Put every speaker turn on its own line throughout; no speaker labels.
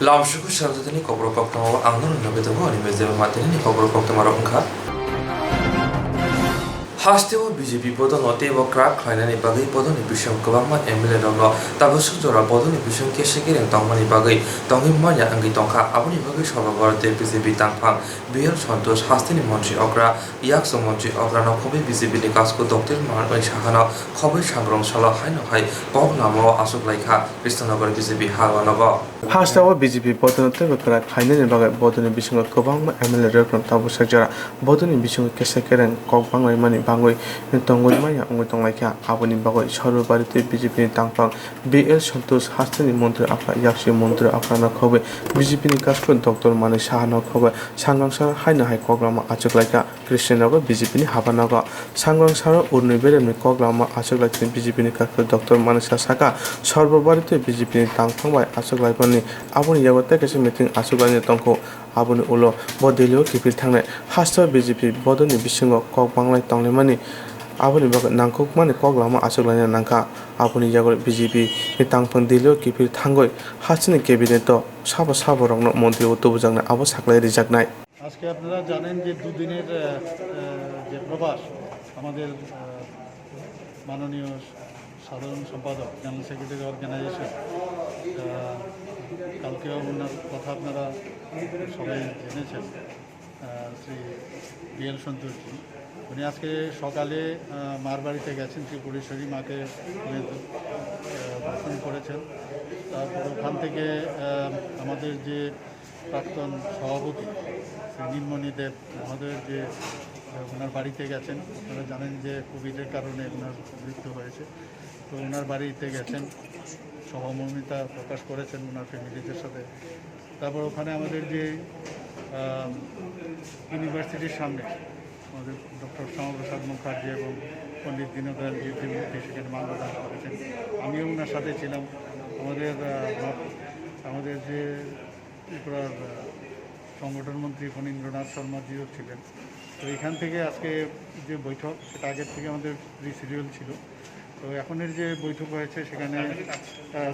Lauschuku Shardatani Kobro Koktamo Angan Nabetago and Matini Kobro Koktamaro Unka Hasteo BJP Bodon or Table Crack, Clinani Bagay Bodon, Bishop Kobama, Emily Dono, Tabasura Bodon, Bishop Keshaki and Tomani Bagay, Tongi Maya and Gitonka, Abuni Bagay Shalava, the BJP Tampang, Bill Santos, Hastini Monchi Okra, Yakso Monchi Okra, no Kobe BJP Casco, Doctor Marvin Shahana, Kobe Shamron Shala Hainahai, Bob Namo, Asuk Laika, Kristanagar BJP Havanova.
Hasteo BJP Bodon Table Crack, Hainani Bagay Bodon, Bishop Kobama, Emily Rekron, Tabu Sajara, Bodon, Bishop Keshaki and Kobang Money. Tongoi Maya, Ongotongaka, Aboni Bagoy, Shadow Barity, BJP Tangpang, BL Santos, Hastani Montre Afra, Yakshi Montre Afrana Kobe, BJP Casco, Dr. Mani Shahana Kobe, Sangangsar, Haina High Kograma, Achaklaka, Christianaga, BJP Havanaga, Sangangsara, Urnibere, Kograma, Achaklak, BJP Casco, Dr. Manisa Saka, Sharbo Barity, BJP Tangpang by Achaklapani, Aboni Yawataka meeting Asugani Tonko. Abuni ulo bodilio kipil thangne hasta BJP bodoni bisingo kok banglai tongle mani abuni bak nangkok mani kok lama asuglanya nangka abuni jagor BJP ni tangpang dilio kipil thangoi hasini cabinet to sabo rongno মন্ত্রী উত্তবজাংনা আবো সাকলাই রিজাকনাই
আজকে আপনারা জানেন যে দুদিনের যে প্রবাস আমাদের মাননীয় সাধারণ সম্পাদক জেনারেল সেক্রেটারি অর্গানাইজেশন কালকে ওনার কথা আপনারা সবাই জেনেছেন শ্রী বিএল সন্তোষজি উনি আজকে সকালে মার বাড়িতে গেছেন ত্রিপুরেশ্বরী মাকে দর্শন করেছেন তারপর ওখান থেকে আমাদের যে প্রাক্তন সভাপতি শ্রী নীলমণি দেব আমাদের যে ওনার বাড়িতে গেছেন আপনারা জানেন যে কোভিডের কারণে ওনার মৃত্যু হয়েছে তো ওনার বাড়িতে গেছেন সহমর্মিতা প্রকাশ করেছেন ওনার ফ্যামিলিদের সাথে তারপর ওখানে আমাদের যে ইউনিভার্সিটির সামনে আমাদের ডক্টর শ্যামাপ্রসাদ মুখার্জি এবং পণ্ডিত দীনদয়ালজি মূর্তি সেখানে মাল্যদান করেছেন আমিও ওনার সাথে ছিলাম আমাদের যে ত্রিপুরার সংগঠন মন্ত্রী ফণীন্দ্রনাথ শর্মাজিও ছিলেন তো এখান থেকে আজকে যে বৈঠক সেটা আগের থেকে আমাদের শিডিউল ছিল তো এখনের যে বৈঠক হয়েছে সেখানে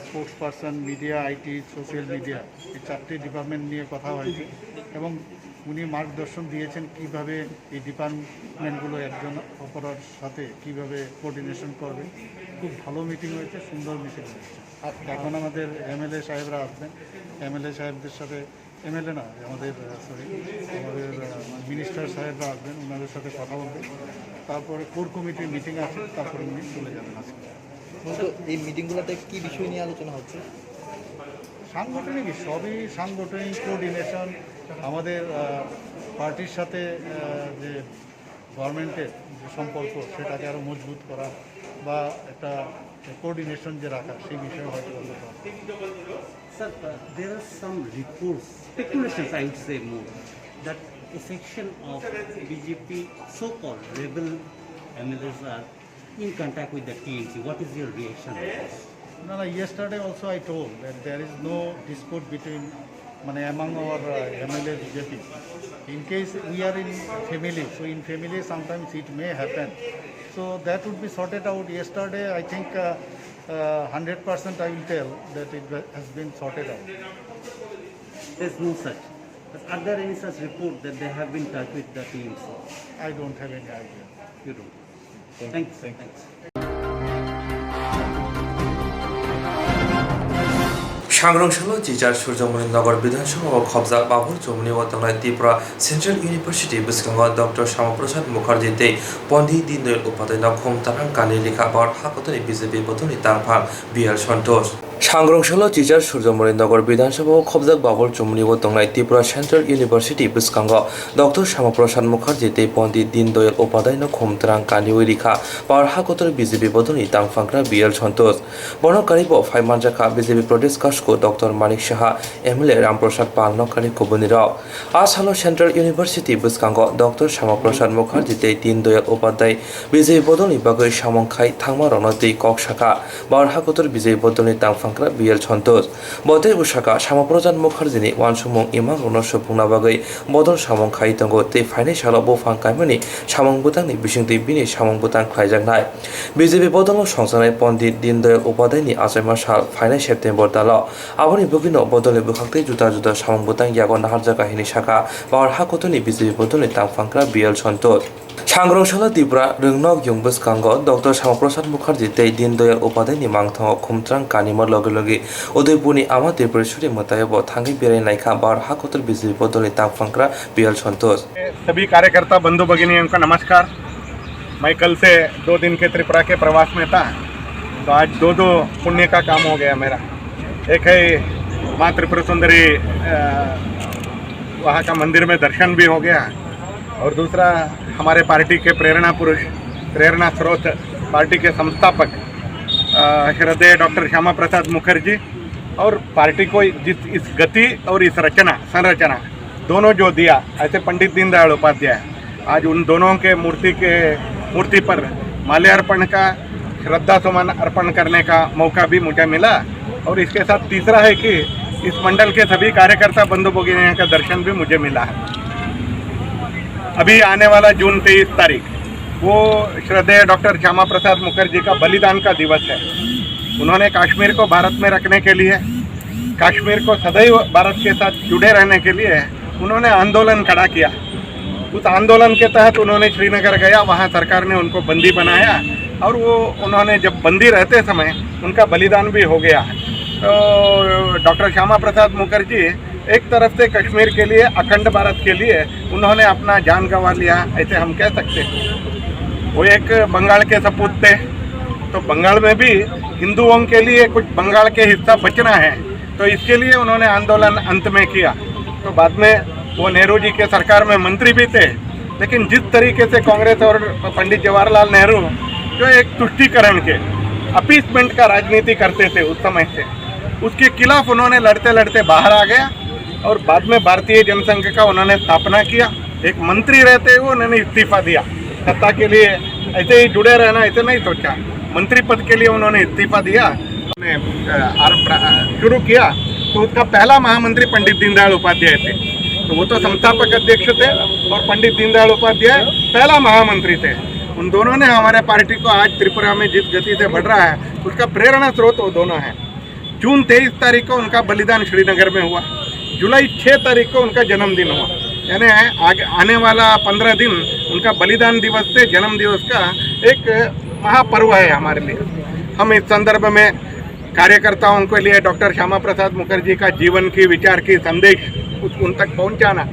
sports person media IT social media এই চারটি ডিপার্টমেন্ট নিয়ে কথা হয়েছে এবং উনি মার্গদর্শন দিয়েছেন কিভাবে এই ডিপার্টমেন্টগুলো একজন অপরের সাথে কিভাবে কোঅর্ডিনেশন করবে খুব ভালো মিটিং হয়েছে সুন্দর মিটিং হয়েছে এখন আমাদের এমএলএ সাহেবরা আসবেন এমএলএ সাহেবদের সাথে এমএলএ না আমাদের আমাদের মিনিস্টার সাহেবরা আসবেন ওনাদের সাথে কথা বলবেন তারপরে কোর কমিটির মিটিং আছে তারপরে উনি চলে যাবেন আজকে
এই মিটিংগুলোতে কী বিষয় নিয়ে আলোচনা হচ্ছে
সাংগঠনিক সবই সাংগঠনিক কোঅর্ডিনেশন আমাদের পার্টির সাথে যে গভর্নমেন্টের যে সম্পর্ক সেটাকে আরও মজবুত করা বা একটা কোঅর্ডিনেশন যে রাখা সেই বিষয়ে হয়তো
Sir, there are some reports, speculations I would say more, that a section of BJP so-called rebel MLAs are in contact with the TNC. What is your reaction on this?
No, yesterday also I told that there is no dispute between among our MLA BJP. In case we are in family, so in family sometimes it may happen. So that would be sorted out. Yesterday I think 100% I will tell that it has been sorted out.
There's no such. But are there any such report that they have been touched with the TNC?
I don't have any idea.
You don't. Thanks. Thanks.
Shangrongshalo Jijar Surjamuninagar Bidhanshawa Khobza Babur Jomuni Watangai Tripura Central University Biskanga Dr. Shamaprasad Mukherjee Day Pondi Dindayal Upadhyay Khom Tarang Kani Likha Bar Hakotoni BJP Botoni Tangphang BL Santos Shangrongshalo Jijar Surjamuninagar Bidhanshawa Khobza Babur Jomuni Watangai Tripura Central University Biskanga Dr. Shamaprasad Mukherjee Day Pondi Dindayal Upadhyay Khom Tarang Kani Likha Bar Hakotoni BJP Botoni Tangphang BL Santos Bonokari Bo Phaimanjaka BJP Pradesh Kashko Dr. Manik Shaha, MLA Ramprasad Pal Nokari Kubunirao. Ashalo Central University Buskango, Dr. Shamaprasad Mukherjee Day Dindayal Upadhyay, BJP Bodoni Bagay Shamongkhai Thangmarona Day Kok Shaka, Bar Hakotor BJP Bodoni Tangphangkra BL Santos. Bodai Ushaka Shamaprasad Mukherjee Wansumong Imang Ronosho Pungna Bagay, Bodon Shamongkhai Tango Day Financial Bofang Kaimani, Shamong Butang Bishing Day Bini Shamong Butang Klaijangnai. BJP Bodono Shongsanai Pondit Dindayal Upadhyay ni Asai Marshal Financial September Dalo. Aboni bugino bodole bukhakte juta samang butang yago naharja kahini saka bawar hakotoni BJP bodole tangfangkra BL Sontot. Changrong Shala Dibra Rungnok Yungbus Kango Dr. Shamaprasad Mukherjee Tei Din Dayal Upadhyay Mangthang Khumtrang Kanimor Logi Udaipurni Ama Tripureshwari Mutayabo Thangi Birai Naikha Bar Hakotor BJP bodole tangfangkra BL Sontot.
सभी कार्यकर्ता बंधु भगिनियों का नमस्कार। मैं कल से 2 दिन के त्रिपुरा के प्रवास में था, तो आज दो पुण्य का काम हो गया मेरा। एक है माँ त्रिपुरा सुंदरी वहाँ का मंदिर में दर्शन भी हो गया, और दूसरा हमारे पार्टी के प्रेरणा पुरुष, प्रेरणा स्रोत, पार्टी के संस्थापक श्रद्धेय डॉक्टर श्यामा प्रसाद मुखर्जी और पार्टी को इस गति और इस संरचना दोनों जो दिया, ऐसे पंडित दीनदयाल उपाध्याय, आज उन दोनों के मूर्ति पर माल्यार्पण का, श्रद्धा सुमन अर्पण करने का मौका भी मुझे मिला। और इसके साथ तीसरा है कि इस मंडल के सभी कार्यकर्ता बंधु भगिनियों का दर्शन भी मुझे मिला है। अभी आने वाला जून 23 तारीख वो श्रद्धेय डॉक्टर श्यामा प्रसाद मुखर्जी का बलिदान का दिवस है। उन्होंने कश्मीर को भारत में रखने के लिए, कश्मीर को सदैव भारत के साथ जुड़े रहने के लिए उन्होंने आंदोलन खड़ा किया। उस आंदोलन के तहत उन्होंने श्रीनगर गया, वहाँ सरकार ने उनको बंदी बनाया, और वो उन्होंने जब बंदी रहते समय उनका बलिदान भी हो गया। तो डॉक्टर श्यामा प्रसाद मुखर्जी एक तरफ से कश्मीर के लिए, अखंड भारत के लिए उन्होंने अपना जान गंवा लिया, ऐसे हम कह सकते हैं। वो एक बंगाल के सपूत थे, तो बंगाल में भी हिंदुओं के लिए कुछ बंगाल के हिस्सा बचना है, तो इसके लिए उन्होंने आंदोलन अंत में किया। तो बाद में वो नेहरू जी के सरकार में मंत्री भी थे, लेकिन जिस तरीके से कांग्रेस और पंडित जवाहरलाल नेहरू जो एक तुष्टीकरण के, अपीसमेंट का राजनीति करते थे उस समय से, उसके खिलाफ उन्होंने लड़ते लड़ते बाहर आ गया, और बाद में भारतीय जनसंघ का उन्होंने स्थापना किया। एक मंत्री रहते हुए उन्होंने इस्तीफा दिया, सत्ता के लिए ऐसे ही जुड़े रहना ऐसे नहीं सोचा, मंत्री पद के लिए उन्होंने इस्तीफा दिया, उन्होंने शुरू किया। तो उसका पहला महामंत्री पंडित दीनदयाल उपाध्याय थे, तो वो तो संस्थापक अध्यक्ष थे, और पंडित दीनदयाल उपाध्याय पहला महामंत्री थे। उन दोनों ने हमारे पार्टी को आज त्रिपुरा में जिस गति से बढ़ रहा है, उसका प्रेरणा स्रोत वो दोनों हैं। जून 23 तारीख को उनका बलिदान श्रीनगर में हुआ, जुलाई 6 तारीख को उनका जन्मदिन हुआ, यानी आने वाला 15 दिन उनका बलिदान दिवस से जन्म दिवस का एक महापर्व है हमारे लिए। हम इस संदर्भ में कार्यकर्ताओं के लिए डॉक्टर श्यामा प्रसाद मुखर्जी का जीवन की, विचार की संदेश उन तक पहुंचाना,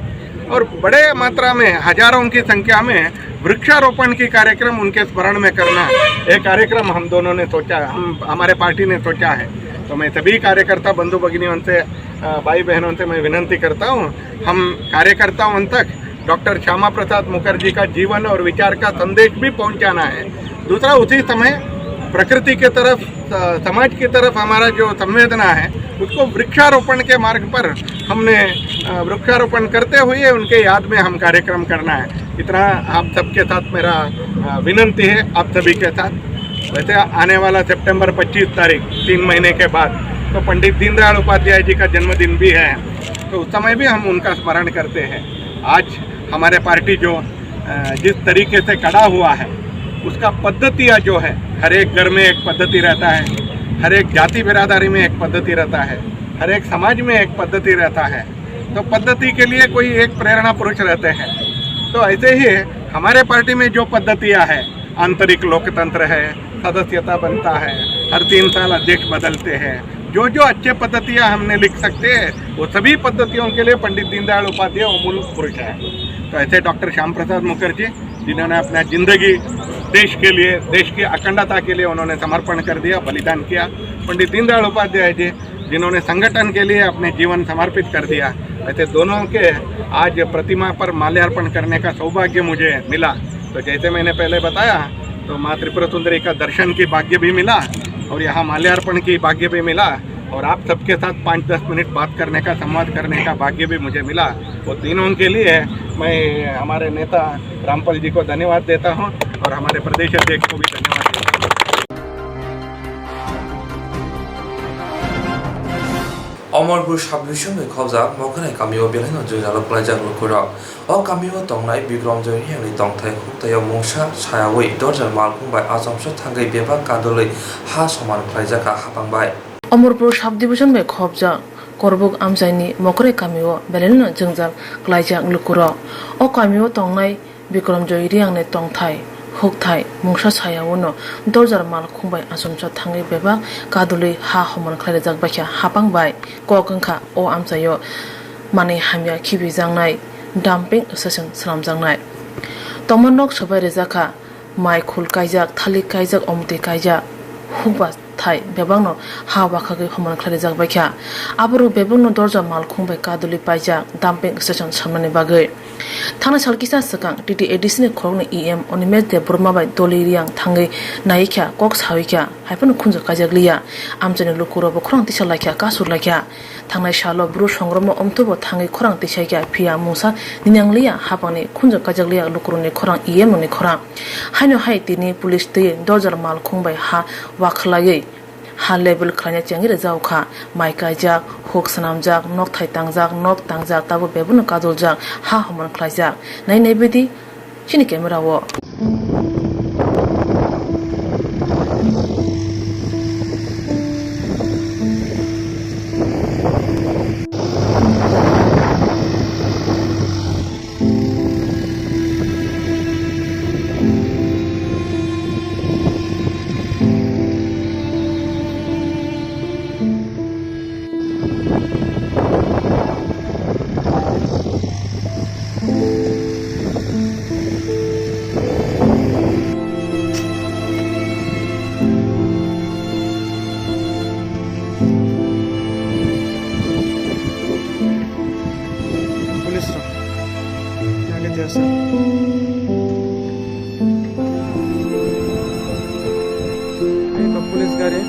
और बड़े मात्रा में हजारों की संख्या में वृक्षारोपण की कार्यक्रम उनके स्मरण में करना, एक कार्यक्रम हम दोनों ने सोचा, हमारे पार्टी ने सोचा है। तो मैं सभी कार्यकर्ता बंधु भगिनियों से, भाई बहनों से मैं विनती करता हूं, हम कार्यकर्ताओं तक डॉक्टर श्यामा प्रसाद मुखर्जी का जीवन और विचार का संदेश भी पहुंचाना है। दूसरा, उसी समय प्रकृति के तरफ, समाज की तरफ हमारा जो संवेदना है, उसको वृक्षारोपण के मार्ग पर हमने वृक्षारोपण करते हुए उनके याद में हम कार्यक्रम करना है। इतना आप सबके साथ मेरा विनती है, आप सभी के साथ। वैसे आने वाला सितंबर 25 तारीख 3 महीने के बाद तो पंडित दीनदयाल उपाध्याय जी का जन्मदिन भी है, तो उस समय भी हम उनका स्मरण करते हैं। आज हमारे पार्टी जो जिस तरीके से खड़ा हुआ है, उसका पद्धतियाँ जो है, हर एक घर में एक पद्धति रहता है, हर एक जाति बिरादरी में एक पद्धति रहता है, हर एक समाज में एक पद्धति रहता है। तो पद्धति के लिए कोई एक प्रेरणा पुरुष रहते हैं। तो ऐसे ही हमारे पार्टी में जो पद्धतियाँ हैं, आंतरिक लोकतंत्र है, सदस्यता बनता है, हर 3 साल अध्यक्ष बदलते हैं, जो अच्छे पद्धतियाँ हमने लिख सकते हैं, वो सभी पद्धतियों के लिए पंडित दीनदयाल उपाध्याय मूल पुरुष है। तो ऐसे डॉक्टर श्याम प्रसाद मुखर्जी, जिन्होंने अपना जिंदगी देश के लिए, देश की अखंडता के लिए उन्होंने समर्पण कर दिया, बलिदान किया। पंडित दीनदयाल उपाध्याय जी, जिन्होंने संगठन के लिए अपने जीवन समर्पित कर दिया। ऐसे दोनों के आज प्रतिमा पर माल्यार्पण करने का सौभाग्य मुझे मिला। तो जैसे मैंने पहले बताया, तो माँ त्रिपुरा सुंदरी का दर्शन की भाग्य भी मिला, और यहाँ माल्यार्पण की भाग्य भी मिला, और आप सबके साथ 5-10 मिनट बात करने का, संवाद करने का भाग्य भी मुझे मिला। वो तीनों के लिए मैं हमारे नेता रामपाल जी को धन्यवाद देता हूँ, और हमारे प्रदेश अध्यक्ष को भी धन्यवाद देता हूँ।
अमरपुर साबडिभिजन खबजा मखनाय गामियाव बेलायनो जयनाल फरायजाक नखराव अ गामियाव तंनाय बिक्रम जयनि तंथाय खुंथायाव मुंसा सायावै दरजन मालफुंबाय आसामसो थांगै बेबा कादलै हा समान फरायजाका हाबांबाय।
अमरपुर साब division bai khobja korbuk amjaini mokore kamio belelno jongjal klaijak lukuro o kamio tongnai bikram joy riangne tongthai hukthai mungsa sayawono dorjar mal khungbai asomcha thangi beba kadului ha homon khlairajak bakha hapangbai kokongkha o amchayo mani hamya khibijangnai dumping session sramjangnai tomonok sabai rejaka mai khul kaijak thali kaijak omti kaijak hukba thai bebangno ha bakhage homon khlairajak bakha aburu bebangno dorja mal khungbai kaduli paijak dumping session samnani bagai thana salkisa sakang tt additional khorne em onimes de burma bai doliriang thangai naikha kok sawikha haipon khunja kajakliya amjani lukuro bo khorang tisalakha kasur lakha thangnai salo bru songromo omtubo thangai khorang tisaikha phia musa ninangliya hapani khunja kajakliya lukuroni khorang em oni khorang haino hai tini police te dorjar mal khungbai ha wakhlai ha level khlanya changire jawkha mai kaijak hok sanamjak nok thai tangjak nok tangjak tabo bebuno kajoljak ha homon khlaijak nai bedi chini camera wo
police रो आगे जैसा एक police गाड़ी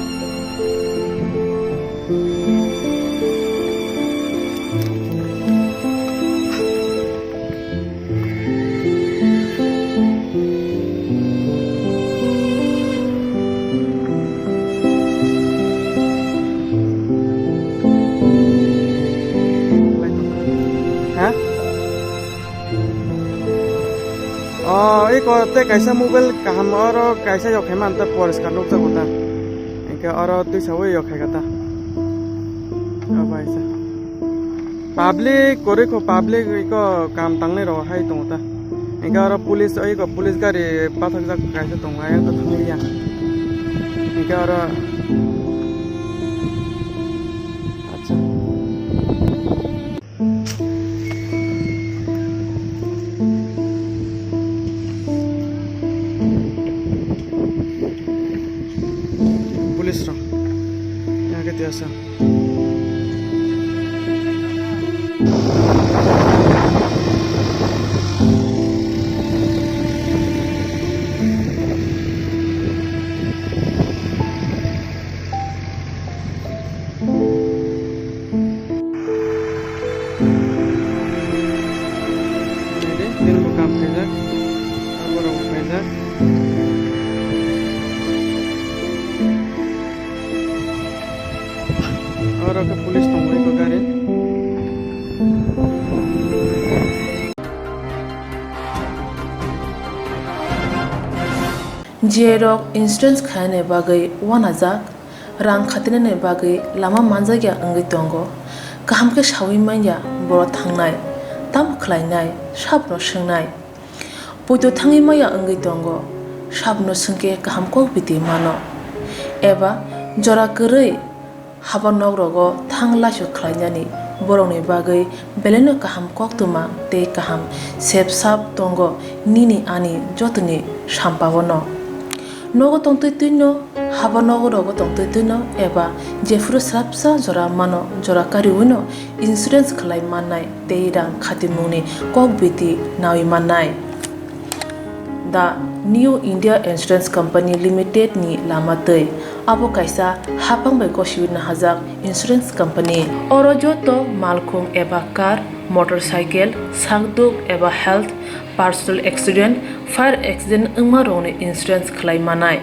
एक ते कैसा mobile काम और कैसा योखे मान तो परिष्कार लोग जब होता इनके और तू सब योखे करता अब ऐसा पब्लिक करे को पब्लिक को काम तंगने रहो है तो होता इनके और पुलिस गाड़ी पाथक जग कैसे तो आया तो थमिया इनके और अच्छा पुलिस रो आगे जैसा दिन को काम भेजा और भेजा और अगर पुलिस तो वही को करे
जेरok insurance khane bagai 1000 rang khatinane bagai lama manjagya angai tongo kaham ke sawi manya boro thangnai tam khlainai sabno sungnai poito thangi maya angai tongo sabno sungke kaham ko biti mano eba jora korei haba nogrogo thangla su khlainani borongni bagai beleno kaham koktuma te kaham sep sap tongo nini ani jotni sampabono nogo tongtoi tuino haba nogorogo tongtoi tuino eba jefru srapsa jora mano jora kariuno insurance khlai mannai teirang khatimuni kokbiti nawi mannai The New India Insurance Company Limited ni lamatei abo kaisa hapang bai koshiwina hajak insurance company oro joto malkhung eba car motorcycle sakduk eba health personal accident fire accident ungmarone insurance khlai manai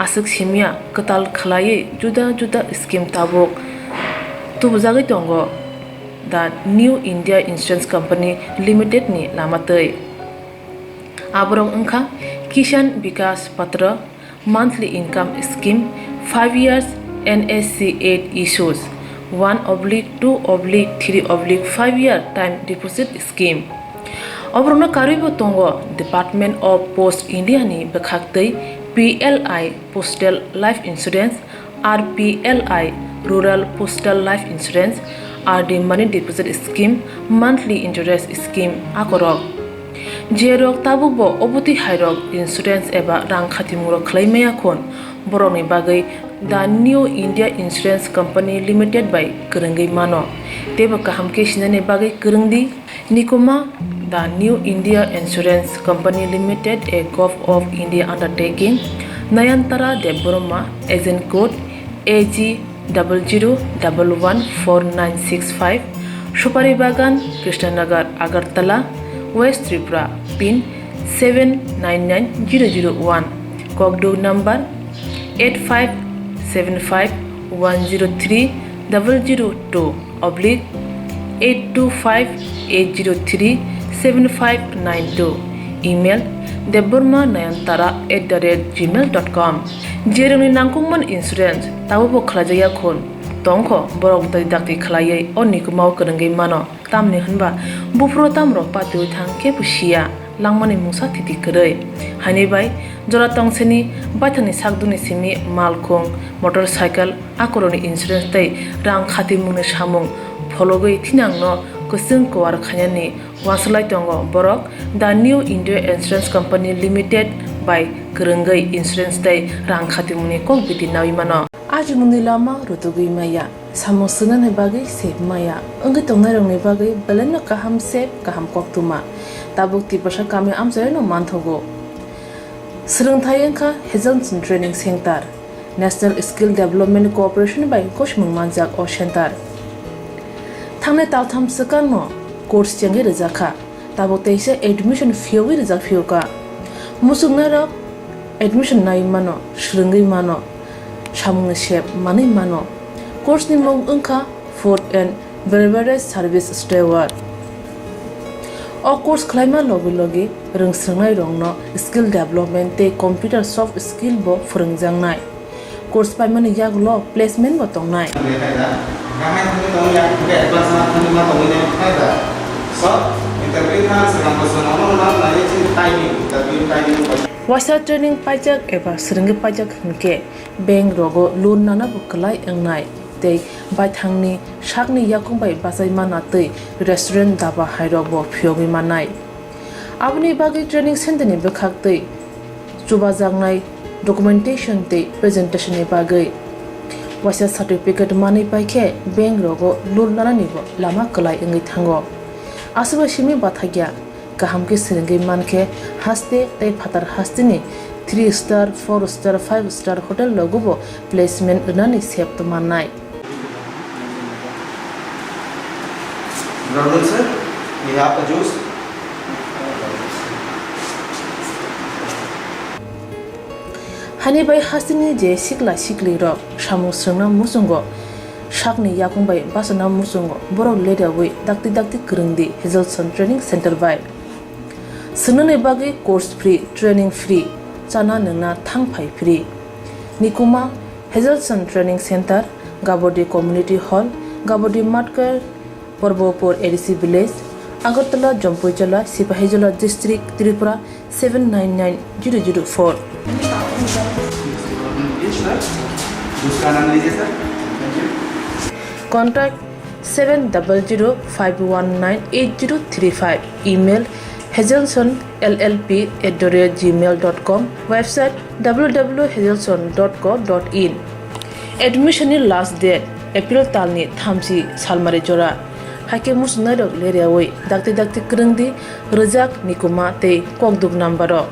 asuk simia katal khlai juda juda scheme tabok tubujagai tongo The New India Insurance Company Limited ni lamatei aborong ungkha Kisan Vikas Patra monthly income scheme 5 years NSC 8 issues 1/2/3/5-year time deposit scheme. Obrono karibo tongo Department of Post India ni bekhaktei PLI Postal Life Insurance, RPLI Rural Postal Life Insurance, RD Money Deposit Scheme, Monthly Interest Scheme akorok. Jerok tabubo obuti hairok insurance eba rang khatimuro claimaya khon boroni bagai The New India Insurance Company Limited by Kerengai Mano. Teba kaham ke sinane bagai kerengdi Nikoma The New India Insurance Company Limited, a Gulf of India undertaking. Nayantara Deboroma, agent code AG 00114965, Shupari Bagan, Krishnanagar, Agartala, West Tripura, PIN 799001, Kogdo number 85751032/825-803-7592. Email debormanayantara@gmail.com. Jeroni nangkungman insurance tabubo khlajaya khon tongkho borok dai dakti khlaiye onikmau kerengai mano tamni hanba bufro tamro patu thangke pusia langmani musa thiti kerei hani bai jora tongseni bathani sakduni simi malkhong motorcycle akoroni insurance tai rang khati mune samung phologoi thinangno kusung kwar khanyani waslai tongo borok The New India Insurance Company Limited by Kerengai Insurance tai rang khati mune kok biti nawi mano aji mundi lama rutugui maya samosuna ne bagai sep maya angi tongnai rong ne bagai balena kaham sep kaham koktuma tabuk ti pasha kami amjai no manthogo Srungthai engkha Hazelson Training Center National Skill Development Corporation by Koshmung Manjak O Center Thangne taltham sakan no course changi rizakha tabo teise admission fee rizak fioka musungna ro admission nai mano shrungai mano samung shep mani mano course ni mong engkha food and beverage service steward O course khlaima logi logi rungsrangnai rongno skill development te computer soft skill bo phurungjangnai course paimani yaglo placement bo tongnai Wasa training pajak eba seringi pajak hingke bank rogo loan nana bukalai engnai tei baithangni sakni yakung bai basai mana tei restaurant daba hairok bo phiogi manai abni bagi training center ni bekhak tei chuba jangnai documentation tei presentation ni bagai wasa certificate mani paikhe bank rogo loan nana ni bo lama kalai engi thango asuba simi bathagya kaham ke seringi manke haste tei phatar haste ni 3 star 4 star 5 star hotel logo bo placement nani sep to manai
Good sir. We have the juice.
Hani bai hasini je sikla sikli ro samu srna musungo sakni yakung bai basana musungo borok leda wi dakti kerengdi Hazelson Training Center bai sunone bagi course free training free chana nangna thangphai free nikuma Hazelson Training Center Gabodi Community Hall Gabodi Matkar Porbopur ADC Village Agartala Jampuijala Sipahijala District Tripura 799004 Contact 7005198035 Email hazelsonllp@gmail.com Website www.hazelson.co.in Admission last date April talni thamsi salmari jora Hake musna dok leriawai dakti kerengdi rejak nikuma te kokduk nambaro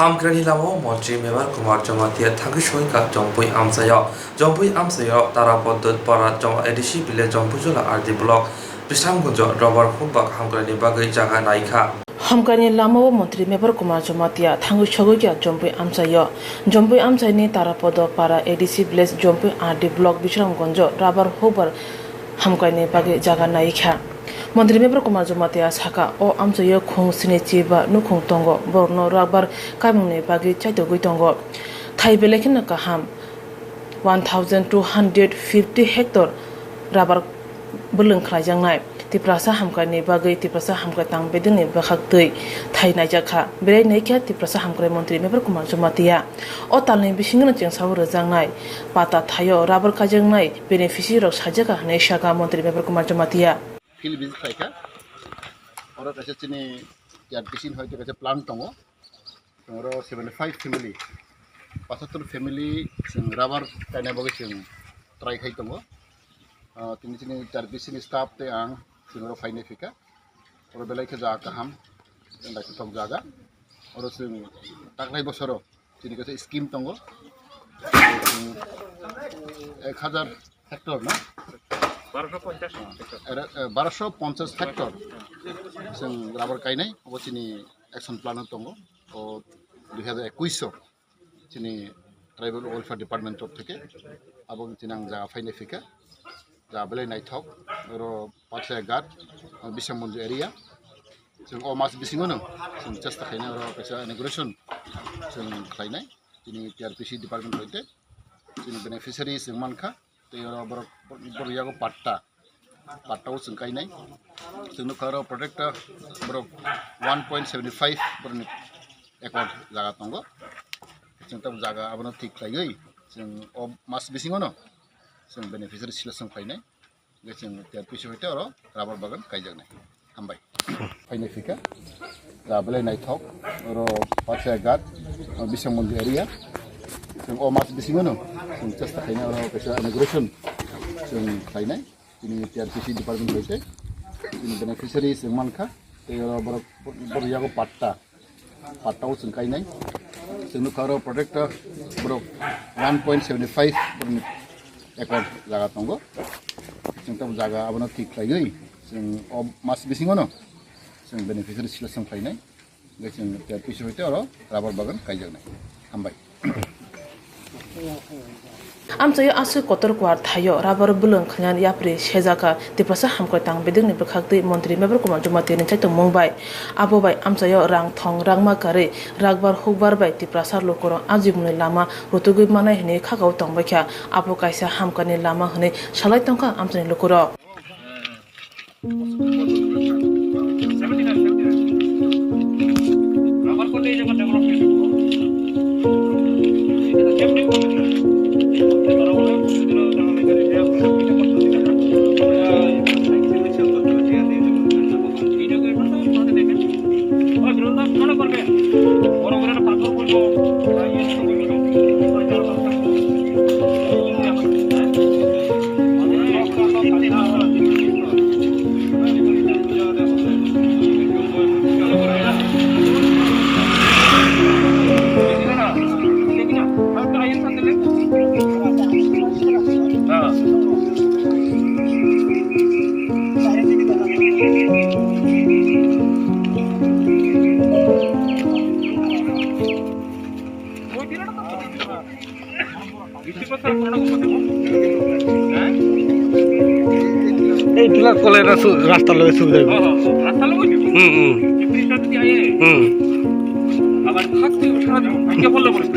Hamkrani lamo Montri Member Kumar Jamatia Thagishoika Jompui Amsayo Tara Podot Para Jom Edishi Village Jompujula RD Block Bishamgunj Robert Hubak Hamgrani Bagai Jaga Naika.
Hamkani Lama Mantri Mebar Kumar Jomatia Thangu Shogokia Jompui Amsayo Jompui Amsani Tarapodo para ADC Bless Jompui RD Block Bishram Gonjo Rabar Hobar Hamkani Bagai Jaga Naika Mantri Mebar Kumar Jomatia Saka O Amsayo Khung Sine Chiba Nukhung Tongo Borno Rabar Kamune Bagai Chaito Guitongo Thai Belekina Kaham 1250 hectare Rabar Bulung Krajangnai Tiprasa Hamkani Bagai Tiprasa Hamka Tang Bedini Bakhaktui Thai Najaka Bere Naika Tiprasa Hamkre Mantri Mebar Kumar Jomatia O Talni Bishingana Jeng Sawur Zangnai Pata Thayo Rabar Kajangnai Beneficiary of Sajaka Neshaka Mantri Mebar Kumar Jomatia
field visit खायका और कैसे चीनी यार किसी है तो कैसे plan तंगो और 75 family 75 family rubber कहने बगे चिंग ट्राई खाई तंगो तीन चीनी यार किसी स्टाफ ते आंग चिंगरो फाइने फिका और बेलाई के जागा हम लाइक तंग जागा और चिंग ताकलाई बसरो चीनी कैसे स्कीम तंगो 1000 हेक्टर ना 1250 हेक्टर जों राबार गायनाय अबचिनि एक्शन प्लान दङ ओ 2021 चिनि ट्राइबल वेलफेयर डिपार्टमेंट থেকে এবং চিনাং যা ফাইনে ফিকা যা বলে নাইথক और पाछे गाट बिसामन्जु एरिया जों अ मास बिसिङनो जों चेष्टा खायनाय और पैसा इनॉग्रेशन जों खायनाय चिनि टीआरपीसी डिपार्टमेंट होते चिनि बेनिफिशियारि जों मानखा बरियागो पाट्टाव जों गायनाय जोंनो खारो प्रोजेक्ट बरक 1.75 बरनि एकड़ जागा दङ जों ता जागा आबनो ठीक लायै जों अ मास बिसिङनो जों बेनिफिशियारि सिलेक्शन खायनाय जों टीआरपीसी होते और राबार बागान गायजानाय हामबाय फाइनाय फिका जाबले नायथक और पाछे गाट बिसामन्जु एरिया जों अ मास बिसिङनो जों चेष्टा खायनाय और पैसा इनॉग्रेशन जों खायनाय चिनि टीआरपीसी डिपार्टमेंट होते चिनि बेनिफिशियारि जों मानखा बरक बरियागो पाट्टाव जों गायनाय जोंनो खारो प्रोजेक्ट बरक 1.75 बरनि एकड़ जागा दङ जों ता जागा आबनो ठीक लायै जों अ मास बिसिङनो जों बेनिफिशियारि सिलेक्शन खायनाय जों टीआरपीसी होते और राबार बागान गायजानाय हामबाय
Amsayo asu kotor kwar thayo rabar bulung khanyan yapri shejaka Tiprasa Hamkra Tang Bedingni Bakhakti Mantri Mebar Kumar Jomatia ni chaito Mumbai Abobai Amsayo rang thong rangma kare ragbar hukbar bai Tiprasa lokoro ajibuni lama rutugui manai hne khagau tongbakha abo kaisa hamkani lama hne salai tongka amsani lokoro
এই tiller কলে রাস্তা লগে সুবিধা
রাস্তা লগে আবার থাকতে সারা জীবন ভাগ্য বললে বলে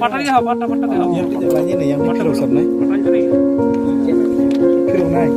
পাটারি হ্যাঁ পাটা পাটা দে
yang ni kilo sab nai kilo nai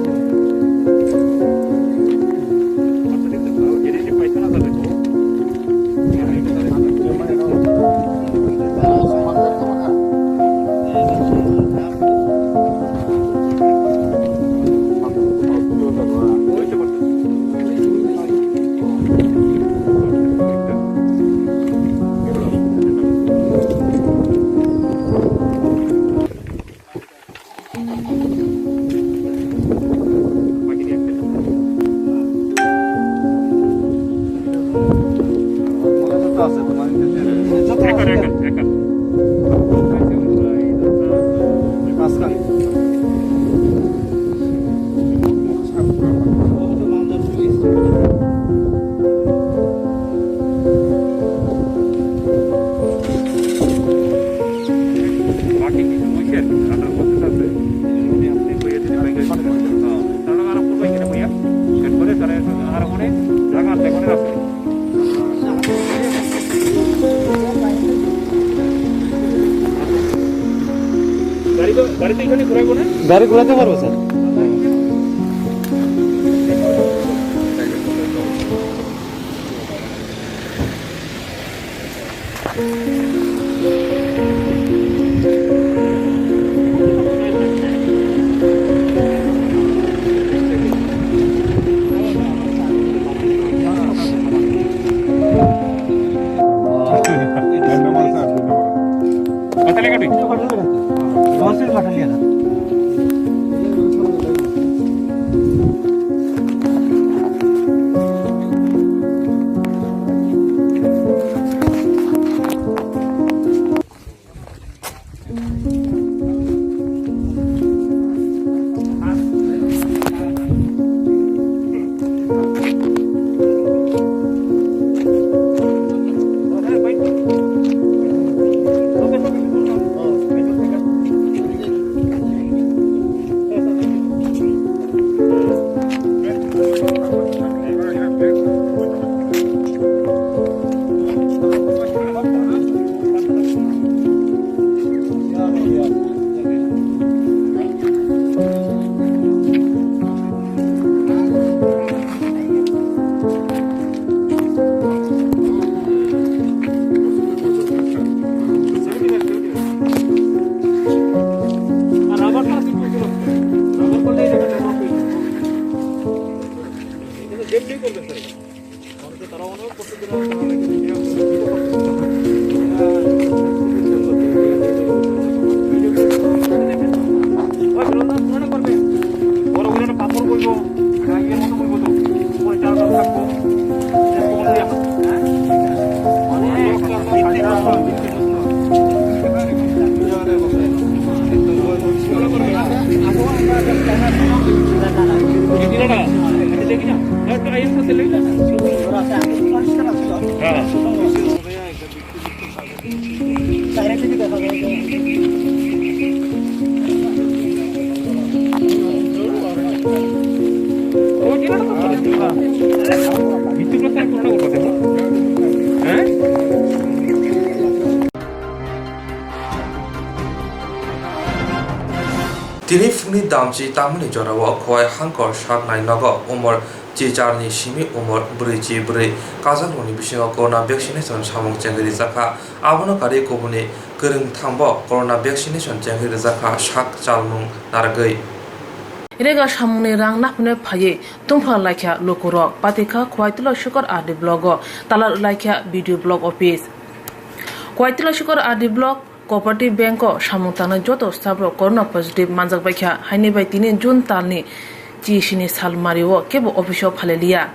গাড়ি ঘোরাতে পারবো sir
Tini fungni damji tamani jorawa khoi hangkor sak nai naga umar Cijarni simi umar beri beri kazan uni bisingo corona vaccination samung cengri zaka abono kari kobuni kering thambo corona vaccination cengri zaka sak chalmung nargai
Rega samuni rang napne phaye tumphla laikha lokorok patika khwaitlo shukar adi blogo talar laikha video blog office khwaitlo shukar adi blog cooperative bank samung tana joto stabro corona positive manjak baikha haini bai 3 June talni chi sini salmariwo kebo office of halelia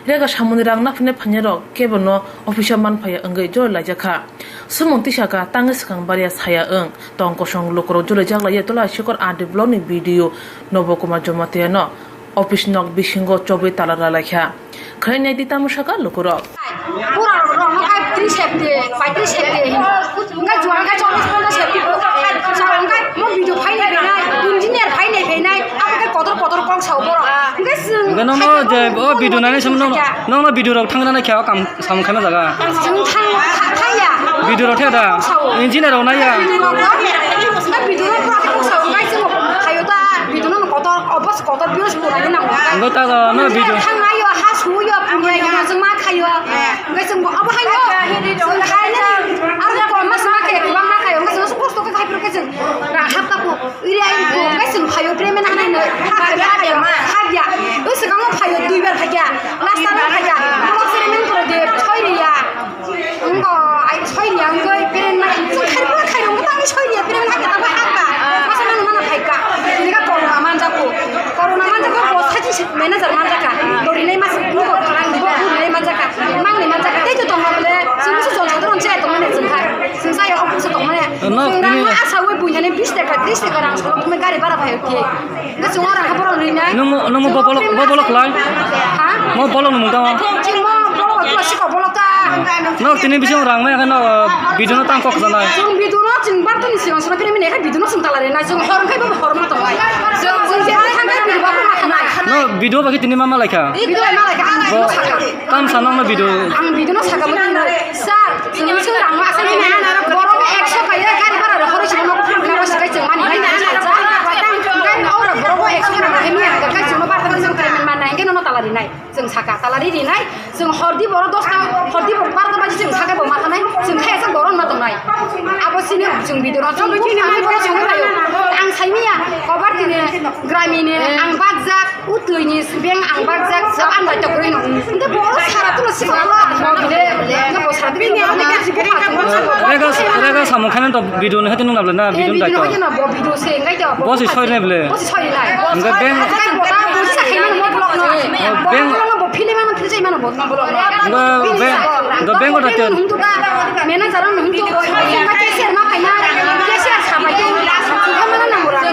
rega samuni rang napne phanyero kebo no office man phaya angai jor laijakha sumonti saka tangiskang baria saya ang tongko song lokoro jole jagla ye tola shikor adi blog ni video nobo kumar jomate no office nok bisingo chobe talara laikha khainai ditam saka lokoro
pura rong ka 3 septe 5 septe nga jual ka 24 septe sarang ka mo video phai na engineer phai na apaka kotor kotor kong sau boro nga
नोङो जे video नायनाय समाव नोङो भिडिअआव थांनानै खेयाव सामखाना जागा
जों थाया
भिडिअआव थाया दा इन्जिनियाराव नाया
भिडिअआव प्राक्टिकल सावगाय जों थायो दा भिडिअआव कत अबस कत भिडिअस बनायनो नांगौ
ओमफ्राय ता नो भिडिअ
थांनायो हा सुयो पुरायो जों मा खायो ओमफ्राय जों अब हायो जों खायनो आरो को मास मा खायो गोबां मा खायो ओमफ्राय जों खस्थ' खाय खायफोरखौ जों राहाबताखौ इरियाय ओमफ्राय जों फायो प्रेमेन हानायनो हाया गोसोखाङो फायो दुइबार फाया लास्टार फाया ब्लक सेरेमेनफोर दे छयरिया अंगो आइ छयरिया अंगो पेरेन मा जों खायफोर खायो मोतां छयरिया पेरेन मा केता हाका मासाना नुना फायका निगा करona मानजाखौ बसाथि मेनेजार मानजाका दरिनाय मास बुङो बुङै मानजाका मांनि मानजाका तेजो दंमाले जोंसो जलसो दरनसे दंमाने जों जायो अफिसो दंमाने जों आसावै बुइनानै 20 टाका 30 टाका रां सलाम तुमे गारि भारा फायो के गोसो आरा हाबराव लिनाय
नोङो बबलक लाय
हा
म बलक नमुदा
जिमो बलक क्लासिक बलका
नो तिनि बिसं रांनाय खान भिडिअ तांक जानाय
जों भिडिअ जों बारतनि सिगां सना पेरेन मेने भिडिअ जों तालारेनाय जों हरखायबो हरमा दंलाय जों जेहाय थांनाय भिडिअ मा खानाय
नो भिडिअ बाकी तिनि मा लायखा
भिडिअ मा लायखा
काम सानांनो भिडिअ
आं भिडिअ सागामोन सार जों रां आसाय बर'बो 100 खायो गारि भारा हरसिनो न'खौ फानना बसिगाय जों मानि बर'बो 100 रां हाय मिया गाय जों बारतनि जों पेरेन मानाय गेनो न तालारिनाय जों साका तालारि रिनाय जों हरदि बर' 10 ता हरदि बर 12 बाजि जों सागाबो मा खानाय जों खायसा गरम मा दंनाय आबसिनो जों भिडिअ जों आं बर' संनो हायो आं साइमिया कभार दिने ग्रामीण आं बागजाक उतलैनि बें आं बागजाक सब आं दायथ करिनो 근데 बर' साराथ' सिगाङाव बिले बर' साराथ'
रेगा सामखाना द भिडिअ ने हतिन नाबले ना भिडिअ दायथ
भिडिअ से गायथ
बस सयनाय बले
बस सयनाय
ओंगा बें
बें फिल्मानो फिल्म जायमानो बहुत ब्लग
द बेंग दायथ
मेनेजार नहुंतु केसियार मा फायना केसियार साबाय खामाना नांगौ रां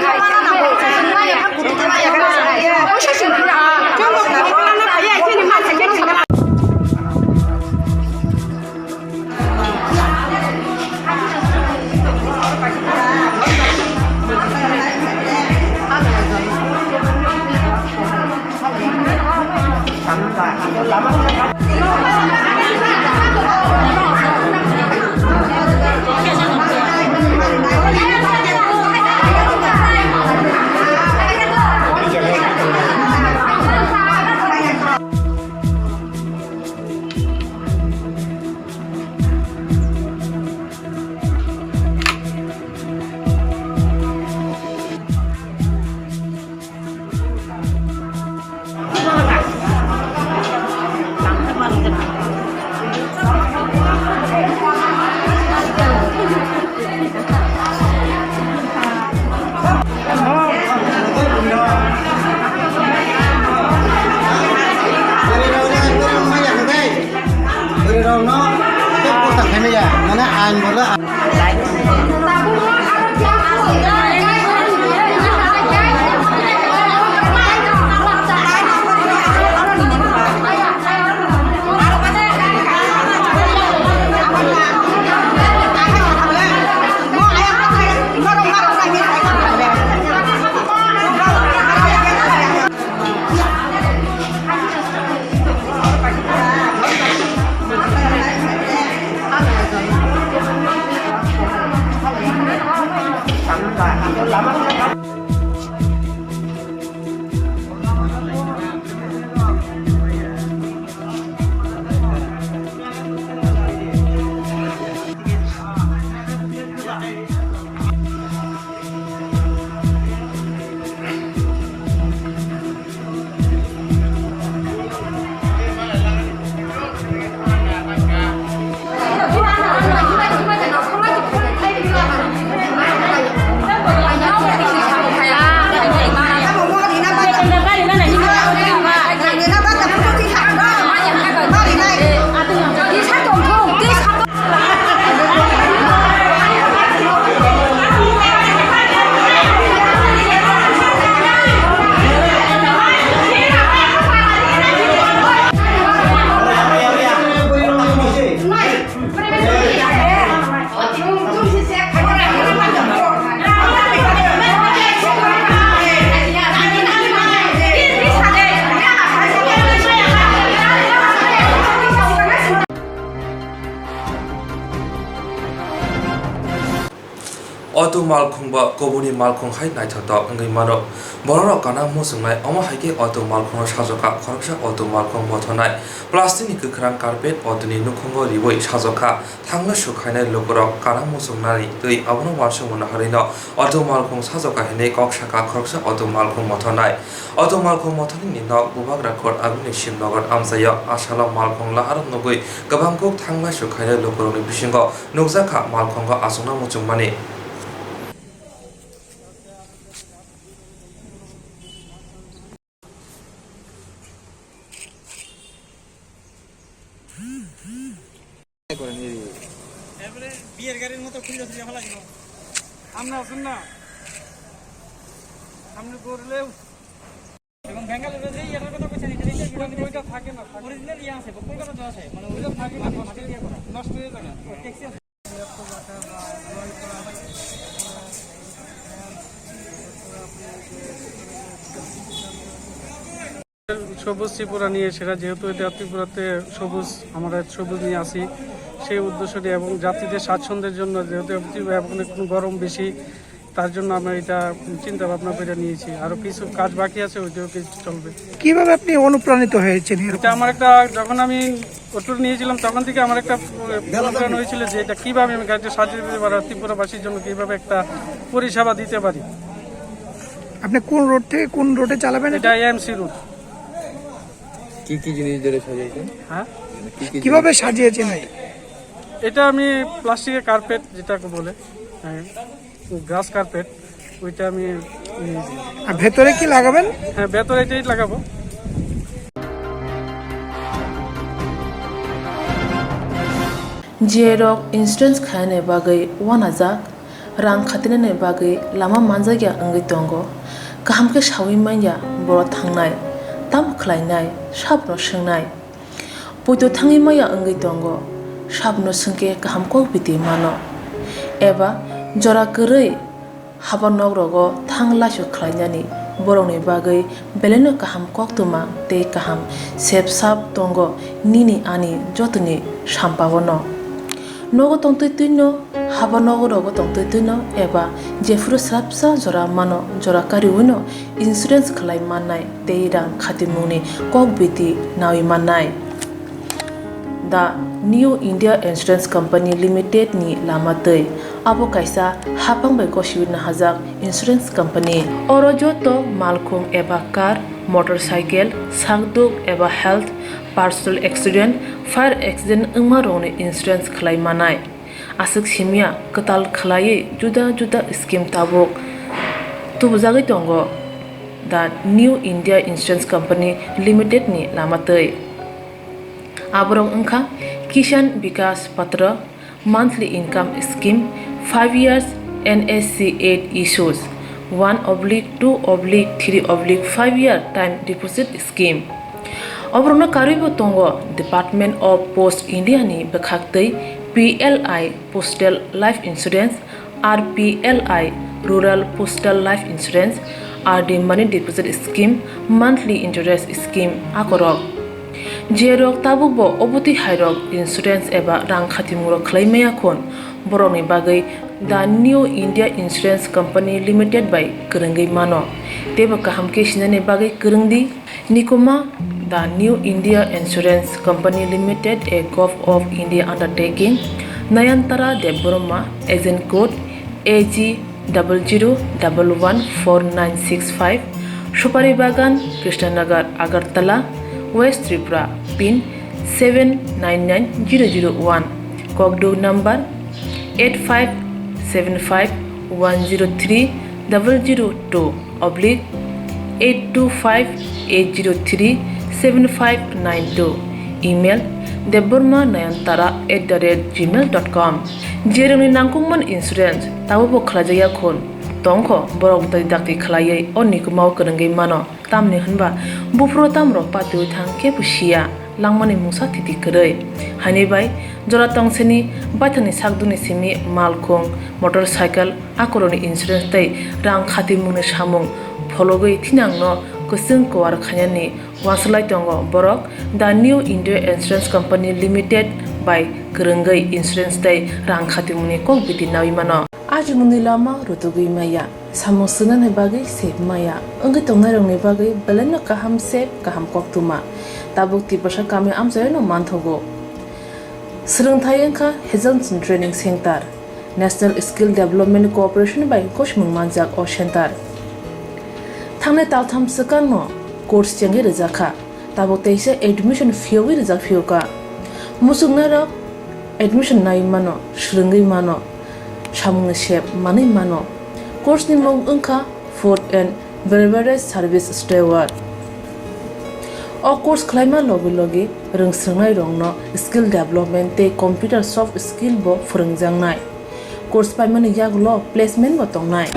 auto malkhung ba kobuni malkhung hai naithata ngai mano borok kana musungnai ama haike auto malkhung sajoka khoroksa auto malkhung mothonai plastic ni kwkrang carpet auto ni nukhungo riboi sajoka thangla sukhainai lokorok kana musungnai tui abono warsung mona harino auto malkhung sajoka hene koksaka khoroksa auto malkhung mothonai auto malkhung mothoni ni nok bubak rakhor agni simnagar amsaya asala malkhung la ar nogoi gabangkok thangla sukhainai lokorokni bisingo nukjaka malkhung ga asungna muchungmani
বিয়ের গাড়ির মতো খুলে খুলে ফেলা দিব আমরা আছেন না সামনে করলেও এবং বেঙ্গালুরু যে এটার কথা কইছেন এটা ওইটা থাকে না অরিজিনাল ইয়া আছে কলকাতা তো আছে মানে ওইটা থাকে না মাটি দিয়ে করা নষ্ট হয়ে যায় ট্যাক্সি আছে সবুজ ত্রিপুরা নিয়ে সেটা যেহেতু এটা ত্রিপুরাতে সবুজ আমরা সবুজ নিয়ে আসি সেই উদ্দেশ্যটি এবং যাত্রীদের স্বাচ্ছন্দ্যের জন্য যেহেতু এখন একটু গরম বেশি তার জন্য আমরা এটা চিন্তা ভাবনা করে নিয়েছি আরও কিছু কাজ বাকি আছে ওইটাও কিছু চলবে।
কিভাবে আপনি অনুপ্রাণিত হয়েছেন?
এটা আমার একটা যখন আমি অটো নিয়েছিলাম তখন থেকে আমার একটা অনুপ্রেরণা হয়েছিল যে এটা কীভাবে আমি গাড়িটা সাজিয়ে দিতে পারি ত্রিপুরাবাসীর জন্য কীভাবে একটা পরিষেবা দিতে পারি।
আপনি কোন রোড থেকে কোন রোডে চালাবেন?
এটা এএমসি রোড।
কি কি জিনিস ধরে সাজিয়েছেন?
হ্যাঁ
কিভাবে সাজিয়েছেন?
এটা আমি প্লাস্টিকের কার্পেট যেটাকে বলে গ্রাস কার্পেট ওইটা আমি
আর ভেতরে কি লাগাবেন?
হ্যাঁ ভেতরে এটাই লাগাবো।
Jerok insurance khane bagai wanajak rang khatinane bagai lama manjagya angai tongo kaham ke shawi manya boro thangnai tam khlainai sabno swngnai puito thangi maya angai tongo sabno sungke kaham ko biti mano eba jora korei habanok rogo thangla su khlainani boroni bagai beleno kaham koktuma te kaham sep sap tongo nini ani jotoni sampabono nogo tongtoi tuino haba nogo rogo tongtoi tuino eba jefuru srapsa jora mano jora kari uno insurance khlai manai tei rang khatimuni kok biti nawi manai the New India Insurance Company Limited ni lamatei abo kaisa hapang bai koshiwin hajak insurance company oro joto malkhung eba car motorcycle sangduk eba health personal accident fire accident ungma rone insurance khlai manai asuk simia katal khlai juda juda scheme tabok tubujagai tongo the New India Insurance Company Limited ni lamatei aborong ungkha Kishan Vikas Patra monthly income scheme 5 years NSC 8 issues 1/2/3/5 year time deposit scheme obrona karibo tongo Department of Post India ni bekhaktei PLI Postal Life Insurance RPLI Rural Postal Life Insurance RD Money Deposit Scheme monthly interest scheme akorok jerok tabukbo oboti hairok insurance eba rang khatimuro khlaimaya khon boroni bagai the New India Insurance Company Limited by Kurungai mano teba kaham ke sinane bagai kurungdi nikoma the New India Insurance Company Limited a Gov of India undertaking Nayantara Deborma agent code AG 00114965 Shupari Bagan Krishnanagar Agartala West Tripura pin 799001 Kogdo number 85751002/8258037592 email debormanayantara@gmail.com jeroni nangkungman insurance tabo khlajaya khon tongkho borok dai dakti khlaiye onni kumau kurungai mano tamni hanba bufro tamro patu thang ke pusia langmani musa titi korei hani bai jora tongseni baithani sakduni simi malkhung motorcycle akoroni insurance tai rang khati mune samung phologoi thinangno kusung kwar khanyani waslai tongo borok the New India Insurance Company Limited by Kurungai insurance tai rang khati mune kok biti nawi mano आज मुनि Lama रुतुगui maya samo sunan he bagai sep maya engi tongnai rong ne bagai beleno kaham sep kaham koktuma tabuk ti pasha kame amjai no manthogo Srungthai engkha Hazelson Training Center National Skill Development Corporation by Koshmung Manjak o Center Thangne taltham sakang no course changi rejakha tabuk teise admission fee wi rejak fee ka musungna rok admission nai mano shrungi mano Shamung shep mani mano course ni mong engkha food and beverage service steward o course khlaima logi rungsrungnai rongno skill development te computer soft skill bo phurungjangnai course paimani yaglo placement bo tongnai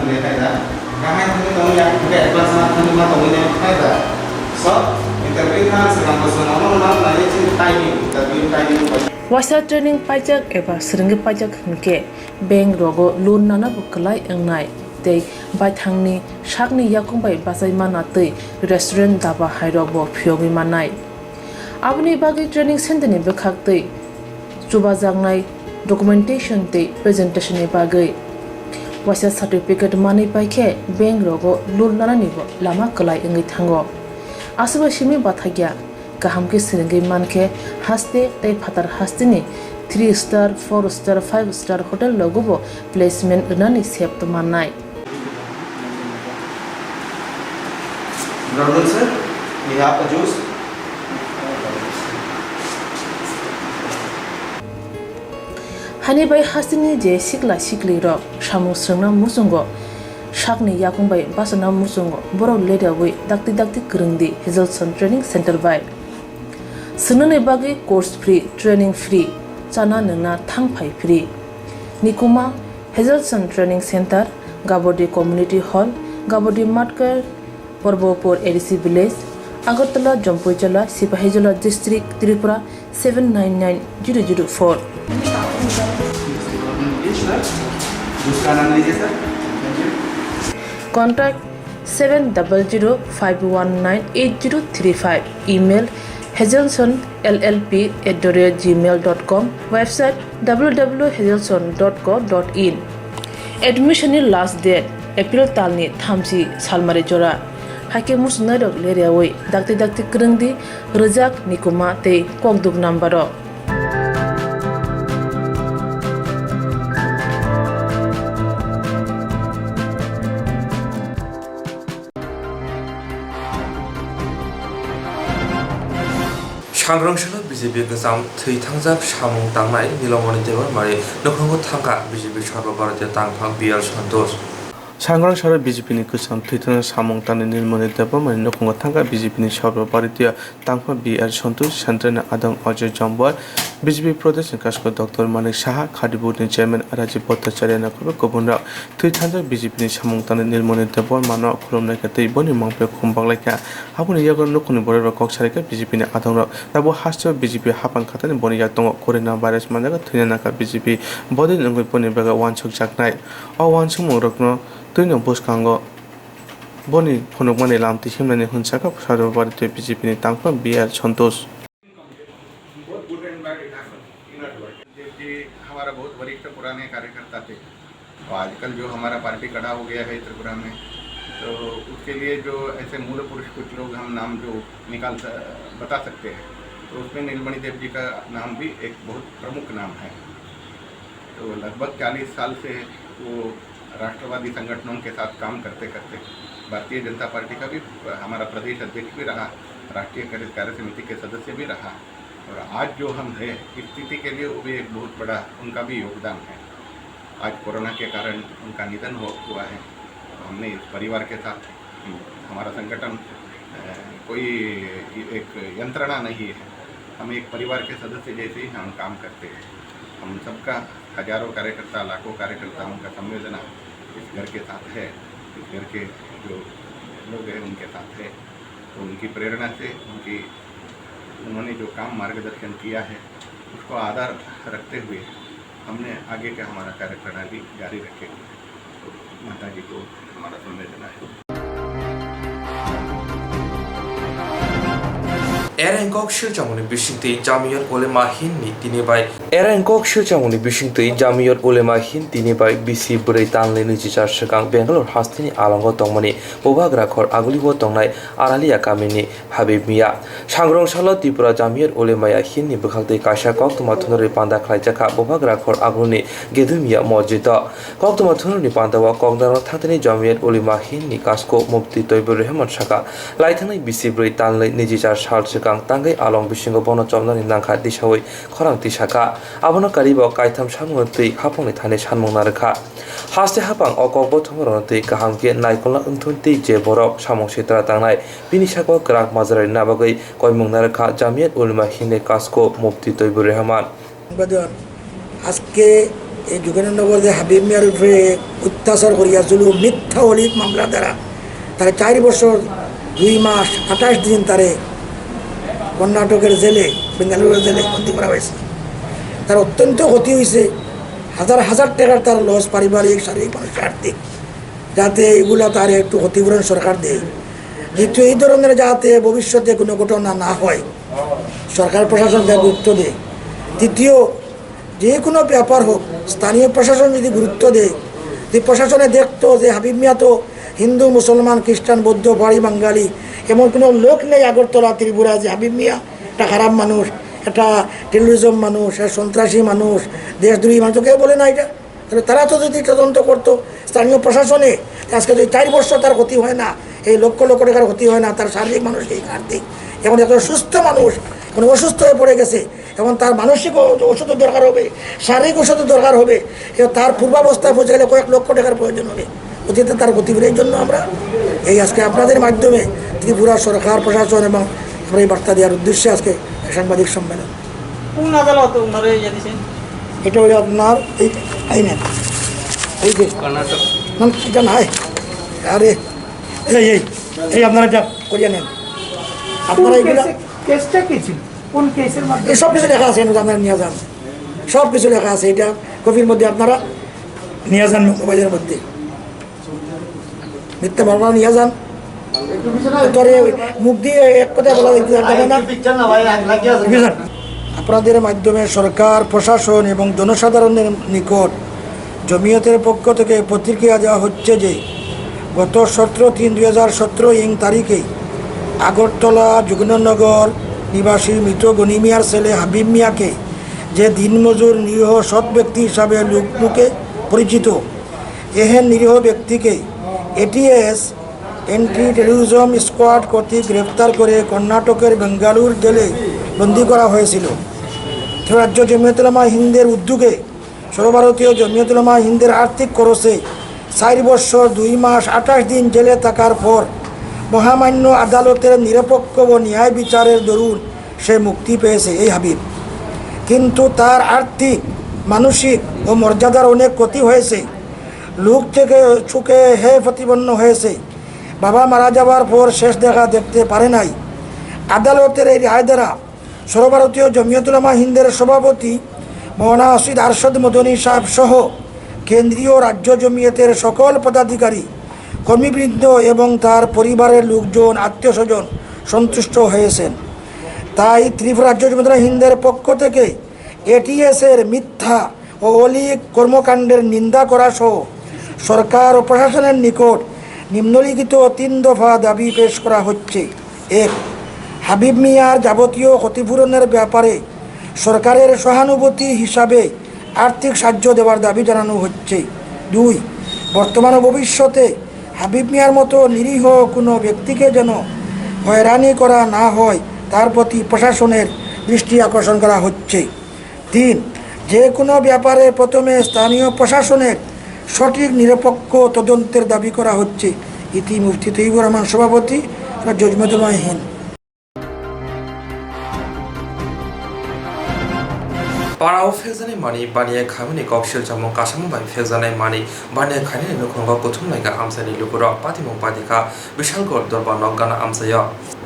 Wasa training pajak eba seringi pajak hingke bank rogo loan nana bukalai engnai tei bai thangni shakni yakung bai basai mana tei restaurant daba hairok bo phyogi manai abni bagi training center ni bekhak tei chuba jangnai documentation tei presentation ni bagai wasa certificate mani paikhe bank rogo loan nana ni bo lama kalai engai thango asuba shimi bathagya kaham ke seringi manke haste tei phatar haste ni 3 star 4 star 5 star hotel logo placement nani sep to manai
Brother sir, we have a juice.
Hani bai hasini je sikli ro shamu srna musungo shakni yakung bai basana musungo boro leda we dakti krungdi Hazelson Training Center bai sunane bagi course free training free chana nana thangphai free nikuma Hazelson Training Center Gabodi Community Hall Gabodi Matkar Porbopur ADC Village Agartala Jampuijala Sipahijala District Tripura 799004 Contact 7005198035 Email hazelsonllp@gmail.com Website www.hazelson.co.in Admission last date April talni thamsi salmari jora Hake musna dok leriawai dakti krungdi rejak nikuma te kokduk nambaro
सांग्रांशिल BJP गोजाम थै थांजाब सामुं दांनाय नीलमणि देवर मारि नखंगो थांगा BJP सर्वभारतीय तांफां बिआर सन्तोष
सांग्रां sir BJP नि गोजाम थैथांजा सामुं दांनाय नीलमणि देवर मारि नखंगो थांगा बीजेपी नि सर्वभारतीय तांफां बिआर सन्तोष सेंट्रल आदम अजय जम्बर बीजेपी प्रदेश निकासक doctor Manik Saha Khadi board chairman Rajiv Bhattacharya नखबो गुबुनरा थैथांजा बीजेपी नि सामुं दांनाय नीलमणि देवर मानो खुलुमनाय खातै बनि मांपे खुमबांलायखा हाबुनि यागर नखुनि बरेबा कक्सारिका बीजेपी नि आदंरा दाबो हास्य बीजेपी हापां खातानि बनि यातंग कोरोना भाइरास मानजागा थैना नाका बीजेपी बदि नंगै बनि बेगा वानसुक जाकनाय अ वानसुक मुरकनो तैनो बसकांगो बनि फनुकमानि लामति हिमनानि हुनसाका सर्वभारतीय बीजेपी नि तांफां बिआर सन्तोष
हमारा बहुत वरिष्ठ पुराने कार्यकर्ता थे और आजकल जो हमारा पार्टी खड़ा हो गया है त्रिपुरा में तो उसके लिए जो ऐसे मूल पुरुष कुछ लोग हम नाम जो बता सकते हैं तो उसमें नीलमणि देव जी का नाम भी एक बहुत प्रमुख नाम है तो लगभग 40 साल से वो राष्ट्रवादी संगठनों के साथ काम करते भारतीय जनता पार्टी का भी हमारा प्रदेश अध्यक्ष भी रहा राष्ट्रीय कार्य समिति के सदस्य भी रहा और आज जो हम हैं इस स्थिति के लिए वो भी एक बहुत बड़ा उनका भी योगदान है आज कोरोना के कारण उनका निधन हुआ है हमने इस परिवार के साथ हमारा संगठन कोई एक यंत्रणा नहीं है हम एक परिवार के सदस्य जैसे ही हम काम करते हैं हम सबका हजारों कार्यकर्ता लाखों कार्यकर्ताओं का संवेदना इस घर के साथ है इस घर के जो लोग हैं उनके साथ है तो उनकी प्रेरणा से उन्होंने जो काम मार्गदर्शन किया है उसको आधार रखते हुए हमने आगे का हमारा कार्य प्रणाली जारी रखेंगे तो माता जी को हमारा संवेदना है
Erengkok Shilchamuni Bishingti Jamiat Ulema Hindi Tinibai Erengkok Shilchamuni Bishingti Jamiat Ulema Hindi Tinibai BC Bray Tanley Nijichar Shakang Bangalore Hastini Alango Tongmani Bobagra Khor Agulibo Tongnai Aralia Kamini Habib Mia Shangrong Shala Tripura Jamiat Ulemaya Hindi Bukhakti Kasha Koktumatunori Panda Klaijaka Bobagra Khor Aguni Gedumia Mojita Koktumatunori Pandawa Kogdano Tatani Jamiat Ulema Hindi Kasko Mukti Toibur Rehman Shaka Laitani BC Bray Tanley Nijichar Shal Shakang Tangai Along Bishingo Bono Jomnani Nangka Dishawi Korang Tishaka Abono Karibo Kaitam Shanmunti Haponi Tani Shanmunaraka Haste Hapang Okok Botomoronti Kahamki Naikola Untunti Je Borok Shamong Shitra Tangai Binishako Krak Mazari Nabagai Koimunaraka Jamiat Ulema Hindi Kasko Mukti Toibur Rehman
আজকে এই যোগেন্দ্রনগর যে হাবিব মিয়ার উপরে অত্যাচার করিয়া জুলুম মিথ্যা অলিক মামলা দ্বারা তারে 4 বছর 2 মাস 28 দিন তারে কর্ণাটকের জেলে বেঙ্গালুরুর জেলে বন্দী করা হয়েছে তার অত্যন্ত ক্ষতি হয়েছে হাজার হাজার টাকার তার লস পারিবারিক শারীরিক মানসিক আর্থিক যাতে এগুলা তার একটু ক্ষতিপূরণ সরকার দেয় দ্বিতীয় এই ধরনের যাতে ভবিষ্যতে কোনো ঘটনা না হয় সরকার প্রশাসন গুরুত্ব দেয় তৃতীয় যে কোনো ব্যাপার হোক স্থানীয় প্রশাসন যদি গুরুত্ব দেয় যে প্রশাসনে দেখতো যে হাবিব মিয়া তো হিন্দু মুসলমান খ্রিস্টান বৌদ্ধ বাড়ি বাঙালি এমন কোনো লোক নেই আগরতলা ত্রিপুরা যে হাবিব মিয়া একটা খারাপ মানুষ একটা টেরোরিজম মানুষ সন্ত্রাসী মানুষ দেশদ্রোহী মানুষ কেউ বলে না এটা তাহলে তারা তো যদি তদন্ত করতো স্থানীয় প্রশাসনে আজকে যদি 4 বছর তার ক্ষতি হয় না এই লক্ষ লক্ষ টাকার ক্ষতি হয় না তার শারীরিক মানসিক আর্থিক এখন এত সুস্থ মানুষ এখন অসুস্থ হয়ে পড়ে গেছে এবং তার মানসিক ওষুধের দরকার হবে শারীরিক ওষুধের দরকার হবে এবং তার পূর্বাবস্থায় পৌঁছে গেলে কয়েক লক্ষ টাকার প্রয়োজন হবে অতীতে তার গতিবিধির জন্য আমরা এই আজকে আপনাদের মাধ্যমে ত্রিপুরা সরকার প্রশাসন এবং আমরা এই বার্তা দেওয়ার উদ্দেশ্যে আজকে সাংবাদিক সম্মেলন
কোন আদালত ওনারে জানিয়েছেন
এটা হলো আপনার এই আইনে এই যে
কর্ণাটক
না এটা নাই আরে এই এই এই আপনারা যা করিয়া নেন আপনারা এইগুলা
কেসটা কি ছিল কোন কেসের মাধ্যমে
এই সব কিছু লেখা আছে আপনারা নিয়ে যান সব কিছু লেখা আছে এটা কপির মধ্যে আপনারা নিয়ে যান মোবাইলের মধ্যে মিথ্যা বারবার নিয়ে যান তোরে মুখ দিয়ে এক কথা বলা যাবে না আপনাদের মাধ্যমে সরকার প্রশাসন এবং জনসাধারণের নিকট জমিয়তের পক্ষ থেকে প্রতিক্রিয়া দেওয়া হচ্ছে যে গত 17/3/2017 তারিখে আগরতলা যোগেন্দ্রনগর নিবাসী মৃত গনি মিয়ার ছেলে হাবিব মিয়াকে যে দিনমজুর নিরীহ সৎ ব্যক্তি হিসাবে লোকমুখে পরিচিত এহেন নিরীহ ব্যক্তিকে এটিএস অ্যান্টি টেরোরিজম স্কোয়াড কর্তৃক গ্রেফতার করে কর্ণাটকের বেঙ্গালুরু জেলে বন্দী করা হয়েছিল রাজ্য জমিয়ত উলামা হিন্দের উদ্যোগে সর্বভারতীয় জমিয়ত উলামা হিন্দের আর্থিক খরচে 4 বছর 2 মাস 28 দিন জেলে থাকার পর মহামান্য আদালতের নিরপেক্ষ ও ন্যায় বিচারের দরুন সে মুক্তি পেয়েছে এই হাবিব কিন্তু তার আর্থিক মানসিক ও মর্যাদার অনেক ক্ষতি হয়েছে লোক থেকে চোখে হে প্রতিপন্ন হয়েছে বাবা মারা যাওয়ার পর শেষ দেখা দেখতে পারে নাই আদালতের এই রায় দ্বারা সর্বভারতীয় জমিয়ত উলামা হিন্দের সভাপতি মৌলানা আসিদ আরশদ মদনী সাহেব সহ কেন্দ্রীয় রাজ্য জমিয়তের সকল পদাধিকারী কর্মীবৃন্দ এবং তার পরিবারের লোকজন আত্মীয় স্বজন সন্তুষ্ট হয়েছেন তাই ত্রিপুরা রাজ্য জমিয়ত উলামা হিন্দের পক্ষ থেকে এটিএসের মিথ্যা ও অলিক কর্মকাণ্ডের নিন্দা করা সহ সরকার ও প্রশাসনের নিকট নিম্নলিখিত 3 দফা দাবি পেশ করা হচ্ছে 1 হাবিব মিয়ার যাবতীয় ক্ষতিপূরণের ব্যাপারে সরকারের সহানুভূতি হিসাবে আর্থিক সাহায্য দেওয়ার দাবি জানানো হচ্ছে 2 বর্তমান ও ভবিষ্যতে হাবিব মিয়ার মতো নিরীহ কোনো ব্যক্তিকে যেন হয়রানি করা না হয় তার প্রতি প্রশাসনের দৃষ্টি আকর্ষণ করা হচ্ছে 3 যে কোনো ব্যাপারে প্রথমে স্থানীয় প্রশাসনের সঠিক নিরপেক্ষ তদন্তের দাবি করা হচ্ছে ইতি মুফতি তৈয়বুর রহমান সভাপতি রাজ্য জমিয়ত উলামা Hind
Parao Fezani Mani Bania Kamini Kokshil Jamo Kasamo by Fezani Mani Bania Kani Nukonga Kutumega Amsani Lukura Patimo Padika Vishal God Dorba Nogana Amsaya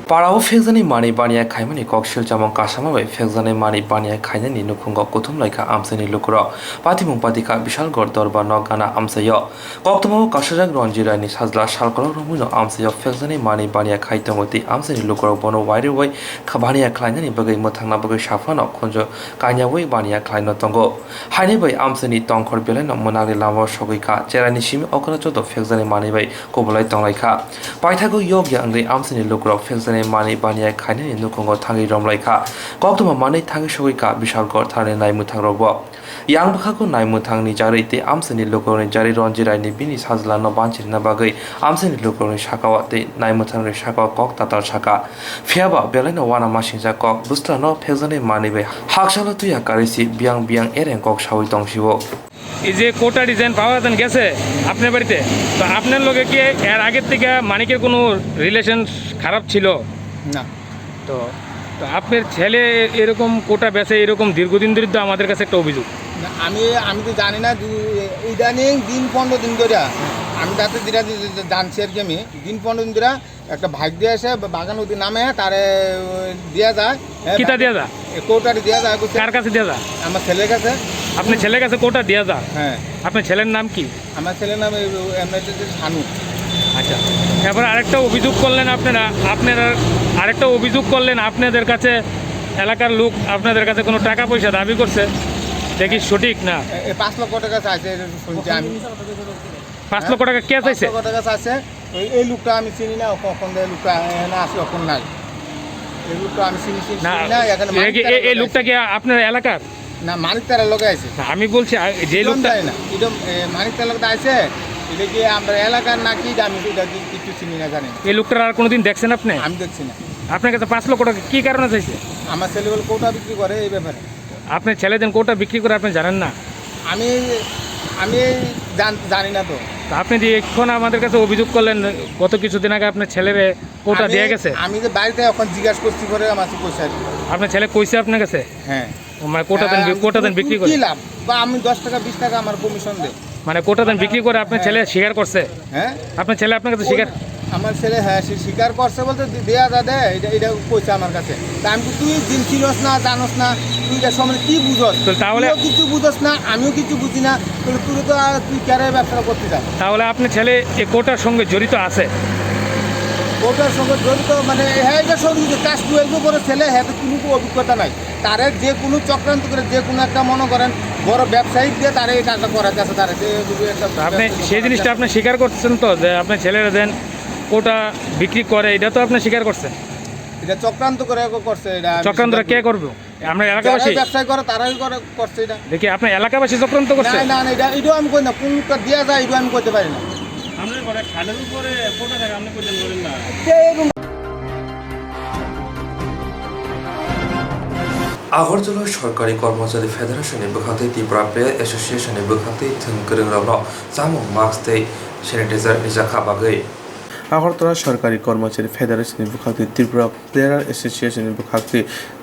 Parao Fexani Mani Bania Kaimani Kokshil Jamon Kasama, Fexani Mani Bania Kainani Nukunga Kutum like Amsani Lukura, Patimum Patika Bishal Gordorba Nogana Amsayo, Koktomo Kashajak Ronjira Nis Hazla Shalkolo Romuno Amsayo Fexani Mani Bania Kaitamoti Amsani Lukura Bono Wide Way, Kabania Kleinani Bagay Motana Bagay Shafano, Konjo, Kanya Way Bania Kleino Tongo, Haine by Amsani Tonkor Beleno Monali Lavo Shogika, Jeranishim Okanacho, Fexani Mani by Kobolai Tonlaika, Paitago Yogi and the Amsani Lukura Fexani Mani Bania Kaine Nukongo Tangi Romlaika, Koktoma Mani Tangi Shogika, Bishal Gortani Naimutang Robo. Yang Bakaku Naimutang ni Jarite, Amsani Lukoni Jari Ronjira ni Binis Hazlano Banchi Nabagay, Amsani Lukoni Shakawate, Naimutang Shaka Kok Tatar Shaka. Fiaba, Beleno Wana Mashinza Kok, Bustano, Pezani Mani Bay, Hakshala to Yakarisi, Biang Biang Eren Kok Shawi Tong Shivo.
এই যে কোটা design পাওয়া যান গেছে আপনার বাড়িতে তো আপনার লগে কি এর আগের থেকে মানিকের কোনো রিলেশন খারাপ ছিল
না
তো তো আপনার ছেলে এরকম কোটা বেচে এরকম দীর্ঘদিন ধরে তো আমাদের কাছে একটা অভিযোগ
আমি তো জানি না ইদানিং দিন 15 দিন ধরে আমি তাতে যেটা জানছি আর কি আমি দিন 15 দিন ধরে একটা ভাগ দিয়ে আসে বাগান নদী নামে তারে দেওয়া যায়
কিটা দেওয়া যায়
কোটাটি দেওয়া যায়
কার কাছে দেওয়া যায়
আমার ছেলের কাছে
আপনার ছেলের কাছে কোটা দেওয়া যায়
হ্যাঁ
আপনার ছেলের নাম কি
আমার ছেলের নাম এমএলএ শানু
আচ্ছা এবার আরেকটা অভিযোগ করলেন আপনারা আরেকটা অভিযোগ করলেন আপনাদের কাছে এলাকার লোক আপনাদের কাছে কোনো টাকা পয়সা দাবি করছে দেখি সঠিক না
5 লক্ষ টাকা চাইছে শুনছি আমি
5 লক্ষ টাকা কে চাইছে
5 লক্ষ টাকা চাইছে এই লোকটা আমি চিনি না কখন এই লোকটা এখানে আসে কখন নাই এই লোকটা আমি চিনি না এখানে
এই লোকটা কি আপনার এলাকার
না মানিকতার লোক আছে
আমি বলছি যে লোকটা
না এটা মানিকতার লোক আছে এটা কি আমরা এলাকার নাকি আমি এটা কিছু চিনি না জানি
এই লোকটার আর কোনোদিন দেখছেন আপনি
আমি দেখছি না
আপনার কাছে 5 লক্ষ টাকা কি কারণে চাইছে
আমার ছেলে বলে কোটা বিক্রি করে এই ব্যাপারে
আপনার ছেলে যেন কোটা বিক্রি করে আপনি জানেন না
আমি জানি না তো
আপনি যে এখন আমাদের কাছে অভিযোগ করলেন গত কিছুদিন আগে আপনার ছেলের কোটা দিয়ে গেছে
আমি যে বাড়িতে এখন জিজ্ঞাসা করছি করে আমার পয়সা
আপনার ছেলে কইছে আপনার কাছে
হ্যাঁ
মানে কোটা দেন বিক্রি করে
কি লাভ বা আমি 10 টাকা 20 টাকা আমার কমিশন দেই
মানে কোটা দেন বিক্রি করে আপনার ছেলে স্বীকার করছে
হ্যাঁ
আপনার ছেলে আপনার কাছে স্বীকার
আমার ছেলে হ্যাঁ স্বীকার করছে বলতে দেয়া যা দে এটা কইছে আমার কাছে তা আমি তুই দিন ছিলস না জানোস না তুই এটা সময় কি বুঝস
তাহলে
কিছু বুঝস না আমিও কিছু বুঝি না তুই তো তুই ক্যারে ব্যবসা করতে যা
তাহলে আপনার ছেলে এই কোটার সঙ্গে জড়িত আছে
কোটার সঙ্গে জড়িত মানে হ্যাঁ এটা সব ক্লাস 12 পরে ছেলে হ্যাঁ কোনো অভিজ্ঞতা নাই তারে যে কোনো চক্রান্ত করে যে কোনো একটা মনে করেন বড় ব্যবসায়িক দিয়ে তারে এই কাজটা করাতে আছে তারে
আপনি সেই জিনিসটা আপনি স্বীকার করছেন তো যে আপনার ছেলেরা দেন কোটা বিক্রি করে এটা তো আপনি স্বীকার করছেন
এটা চক্রান্ত করে করছে এটা
চক্রান্তটা কে করবে আমরা এলাকাবাসী
ব্যবসা করে তারাই করছে এটা
দেখি আপনার এলাকাবাসী চক্রান্ত করছে
না না এটাও আমি কই না কোন লোকটা দেওয়া যায় এটাও আমি করতে পারি না
আমরা ঘরে খালের উপরে কোটা থাকে আপনি কইতেন বলেন না
আগরতলা সরকারি কর্মচারী ফেডারেশনের বখাতে ত্রিপুরা প্লেয়ার এসোসিয়েশনের বখাতে থংকরং রাউনো জামুং মাস্ক তে স্যানিটাইজার নিজাখা বাগৈ
আগরতলা সরকারি কর্মচারী ফেডারেশনের বখাতে ত্রিপুরা প্লেয়ার এসোসিয়েশনের বখাতে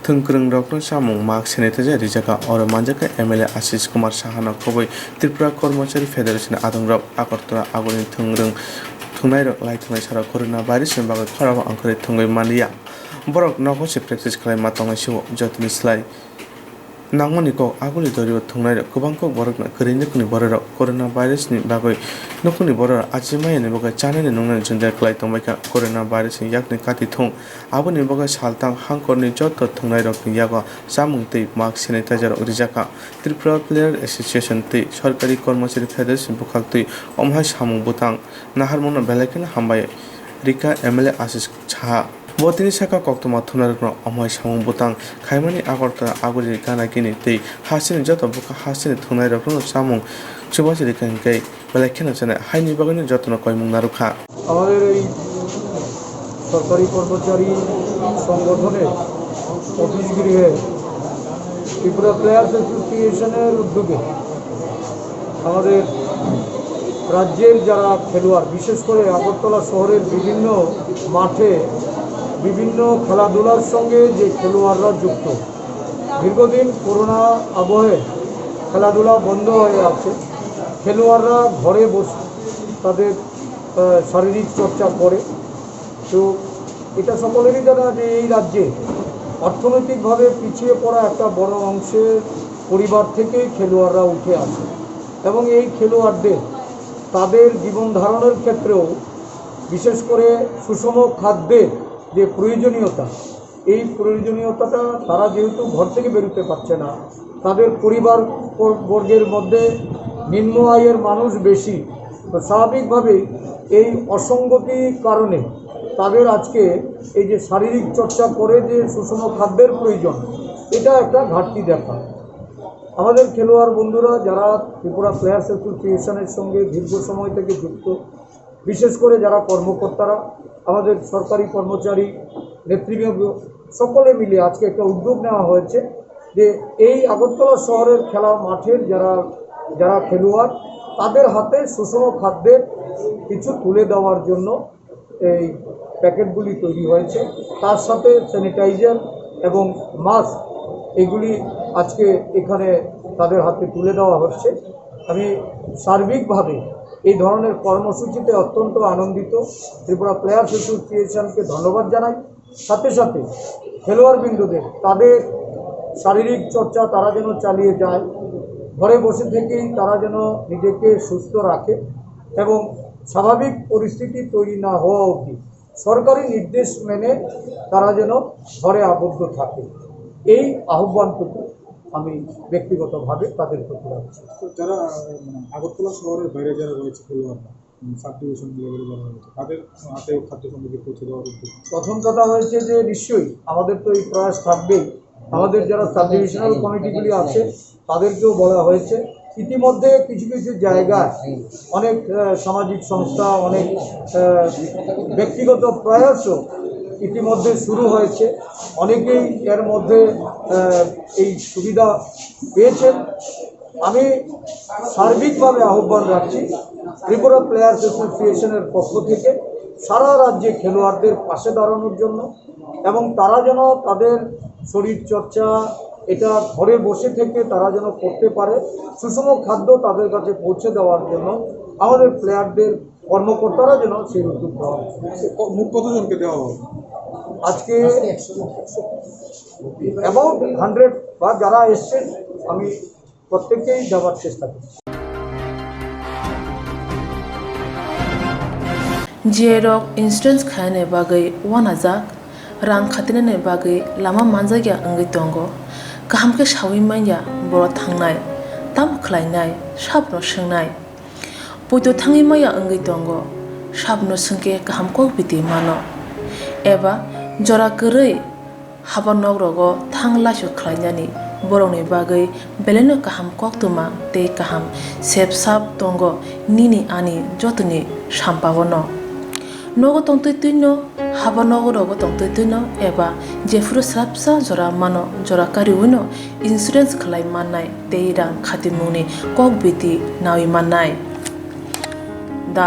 থংকরং রাউনো জামুং মাস্ক স্যানিটাইজার নিজাখা और मानजाका एमएलए आशीष कुमार साहाना खबै त्रिपुरा कर्मचारी फेडारेशन आदंराव আগরতলা আগরनि थंग्रं थुंनाय लाइथनाय सारा कोरोना भाइरासनि बागै खराब आंखरै थंगै मानिया borok nokose practice खालामना tongai siwo jotni slai nangmani ko aguli doribo thungnai kubang ko borokna koreini kuni borok corona virus ni bagoi nokuni borok ajimai ni bagai chanani nongna junja klai tongbaika corona virus ni yakni kati thong aboni bagai saltang hangkorni joto thungnai rok ni yago samung tei mask sanitizer orijaka Tripura Player Association tei Sarkari Kormachari Federation bukhak tei omhai samung butang naharmona belakin hambai Rika MLA Ashish Jha Botini Saka Koktoma Thunarno Omhai Samung Butang Kaimani Agortala Aguri Gana Gini Tei Hasin Joto Buka Hasin Thunai Rokno Samung Chubachiri Kankai Belakena Chane Haini Bagani Jotono Koimung Naruka
আমাদের এই সরকারি কর্মচারী সংগঠনের office গৃহে Tripura players অ্যাসোসিয়েশনের উদ্যোগে আমাদের রাজ্যের যারা খেলোয়াড় বিশেষ করে আগরতলা শহরের বিভিন্ন মাঠে বিভিন্ন খেলাধুলার সঙ্গে যে খেলোয়াড়রা যুক্ত দীর্ঘদিন করোনা আবহে খেলাধুলা বন্ধ হয়ে আছে খেলোয়াড়রা ঘরে বসে তাদের শারীরিক চর্চা করে তো এটা সকলেরই জানা যে এই রাজ্যে অর্থনৈতিকভাবে পিছিয়ে পড়া একটা বড় অংশের পরিবার থেকেই খেলোয়াড়রা উঠে আসে এবং এই খেলোয়াড়দের তাদের জীবন ধারণের ক্ষেত্রেও বিশেষ করে সুষম খাদ্যের যে প্রয়োজনীয়তা, এই প্রয়োজনীয়তাটা তারা যেহেতু ঘর থেকে বেরোতে পারছে না, তাদের পরিবার বর্গের মধ্যে নিম্ন আয়ের মানুষ বেশি, তো স্বাভাবিকভাবেই এই অসঙ্গতির কারণে তাদের আজকে এই যে শারীরিক চর্চা করে যে সুষম খাদ্যের প্রয়োজন, এটা একটা ঘাটতি দেখা। আমাদের খেলোয়াড় বন্ধুরা যারা ত্রিপুরা প্লেয়ার্স অ্যাসোসিয়েশনের সঙ্গে দীর্ঘ সময় থেকে যুক্ত, বিশেষ করে যারা কর্মকর্তারা, আমাদের সরকারি কর্মচারী, নেতৃবৃন্দ সকলে মিলে আজকে একটা উদ্যোগ নেওয়া হয়েছে যে এই আগরতলা শহরের খেলা মাঠের যারা খেলোয়াড় তাদের হাতে সুষম খাদ্যের কিছু তুলে দেওয়ার জন্য এই প্যাকেটগুলি তৈরি হয়েছে, তার সাথে স্যানিটাইজার এবং মাস্ক এগুলি আজকে এখানে তাদের হাতে তুলে দেওয়া হচ্ছে। আমি সার্বিকভাবে এই ধরনের কর্মসূচিতে অত্যন্ত আনন্দিত, ত্রিপুরা প্লেয়ার্স অ্যাসোসিয়েশনকে ধন্যবাদ জানাই। সাথে সাথে খেলোয়াড়বৃন্দদের তাদের শারীরিক চর্চা তারা যেন চালিয়ে যায়, ঘরে বসে থেকেই তারা যেন নিজেকে সুস্থ রাখে এবং স্বাভাবিক পরিস্থিতি তৈরি না হওয়া অবধি সরকারি নির্দেশ মেনে তারা যেন ঘরে আবদ্ধ থাকে, এই আহ্বানটুকু আমি ব্যক্তিগতভাবে তাদের প্রতি রাখছি।
যারা আগরতলা শহরের বাইরে যারা রয়েছে খেলোয়াড়রা, সাব ডিভিশন লেভেলে যারা রয়েছে, তাদের হাতে খাদ্য সামগ্রী পৌঁছে দেওয়ার উদ্যোগ।
প্রথম কথা হয়েছে যে নিশ্চয়ই আমাদের তো এই প্রয়াস থাকবেই, আমাদের যারা সাব ডিভিশনাল কমিটিগুলি আছে তাদেরকেও বলা হয়েছে। ইতিমধ্যে কিছু কিছু জায়গায় অনেক সামাজিক সংস্থা, অনেক ব্যক্তিগত প্রয়াসও ইতিমধ্যে শুরু হয়েছে, অনেকেই এর মধ্যে এই সুবিধা পেয়েছেন। আমি সার্বিকভাবে আহ্বান রাখছি ত্রিপুরা প্লেয়ার্স অ্যাসোসিয়েশনের পক্ষ থেকে সারা রাজ্যে খেলোয়াড়দের পাশে দাঁড়ানোর জন্য এবং তারা যেন তাদের শরীরচর্চা এটা ঘরে বসে থেকে তারা যেন করতে পারে, সুষম খাদ্য তাদের কাছে পৌঁছে দেওয়ার জন্য আমাদের প্লেয়ারদের কর্মকর্তারা যেন সেই উদ্যোগ দেওয়া হয়।
মুখ কতজনকে দেওয়া হবে
আজকে? অ্যাবাউট 100 বা যারা এসছেন আমি প্রত্যেককেই দেওয়ার চেষ্টা করছি।
जिएरक इन्सुरेन्स खाने बागै वानाजाक रां खातिने बागै लामा मानजागिया अंगै दंगो गाहामके सावै माइया बर' थांनाय ताम खलायनाय साबनो सोंनाय बयदो थाङै माइया अंगै दंगो साबनो सोंके गाहामको बिदि मानो एबा जरा गोरै हाबा नगरगो थांलासो खलायनानै बर'नि बागै बेलेनो गाहाम कक्तुमा ते गाहाम सेब साब दंगो निनि आनि जतनि साम्पावनो नगो तंतैतैनो हाबा नगरगो तंतैतैनो एबा जेफुरो स्राबसा जरा मानो जरा कारिउनो इन्सुरेन्स खलाय माननाय ते रां खातिमुनि कक बिदि नावि माननाय दा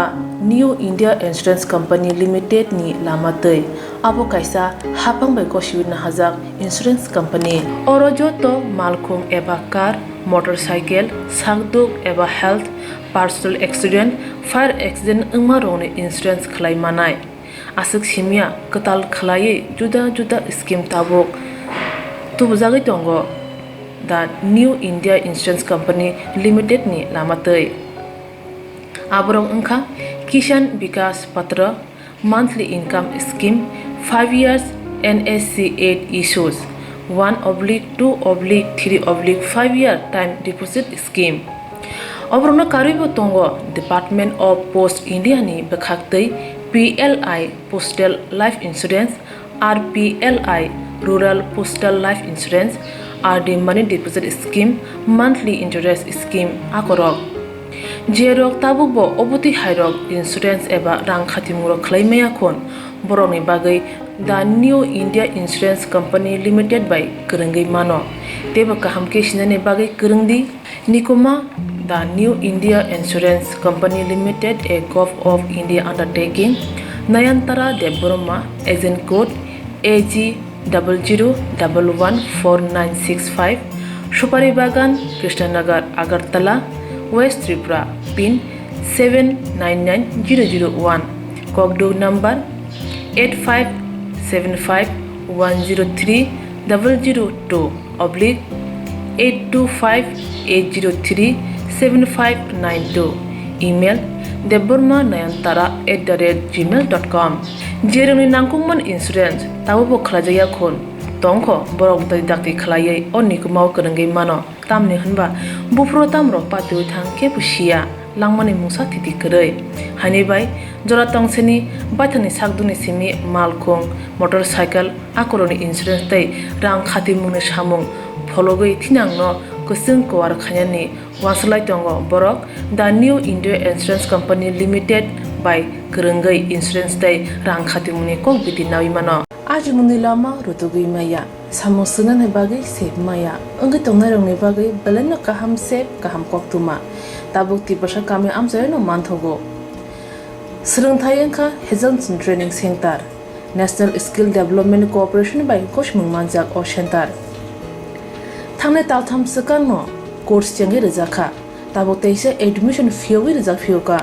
new India insurance company limited नि लामातै आबो कायसा हापांबाय गसिबिनो हाजाक इन्सुरेन्स कंपनी अरो जतो मालखुं एबा कार मोटरसाइकेल सागदुक एबा health personal accident fire accident अंगमा रोने इन्सुरेन्स खलाय मानाय आसक सिमिया कताल खलायै जुदा जुदा स्कीम ताबुक तुबजागै दंगो दा new India insurance company limited नि लामातै आबरं अंखा किसान विकास पत्र monthly income scheme 5 years NSC 8 issues 1/2/3/5 year time deposit scheme अब्रनो कारिबो तंगो डिपार्टमेंट ऑफ पोस्ट इंडिया नि बखाक्तै PLI postal life insurance RPLI rural postal life insurance RD money deposit scheme monthly interest scheme आकरक जेरक ताबुकबो अबति हायरक इन्सुरेन्स एबा रां खातिमुरक खलायमाया खन बर'नि बागै दा new India insurance company limited बाय गोरोंगै मानो तेबो गाहामके सिनायनि बागै गोरोंदि निकुमा दा new India insurance company limited a gov of India undertaking Nayantara Debbarma agent code AG00114965 सुपारी बागान Krishnanagar Agartala West Tripura PIN 799001 Kokdu number 85 75103-002 /825-803-7592 email debormanayantara@gmail.com jeremni nangkungman insurance tabo khlajaya khon tongkho borok dakti khlaiye onni kumau kanangai mano tamni hanba bufro tamro patu thang ke pusia langmani musa titi krei hani bai jora tongseni bathani sakduni simi malkhong motorcycle akoroni insurance tai rang khati mungni samung phologoi thinangno kusung kwar khanyani waslai tongo borok the new india insurance company limited by krengai insurance tai rang khati mungni kok biti nawi mano आज मुनि लामा रुतुगै माया सामोसना ने बागै सेब माया अंग तंगना रंगनि बागै बलन काहाम सेब काहाम कक्तुमा Tabuk तिबसा कामे आमजय न मानथगो सोलोंथायखा हेजनसन training centre national skill development cooperation बाय कोशमुं मानजाक अ सेंटर थांने तालथाम सकानो कोर्स चंगे रजाखा ताबुक तैसे एडमिशन फियोगै रजाक फियोका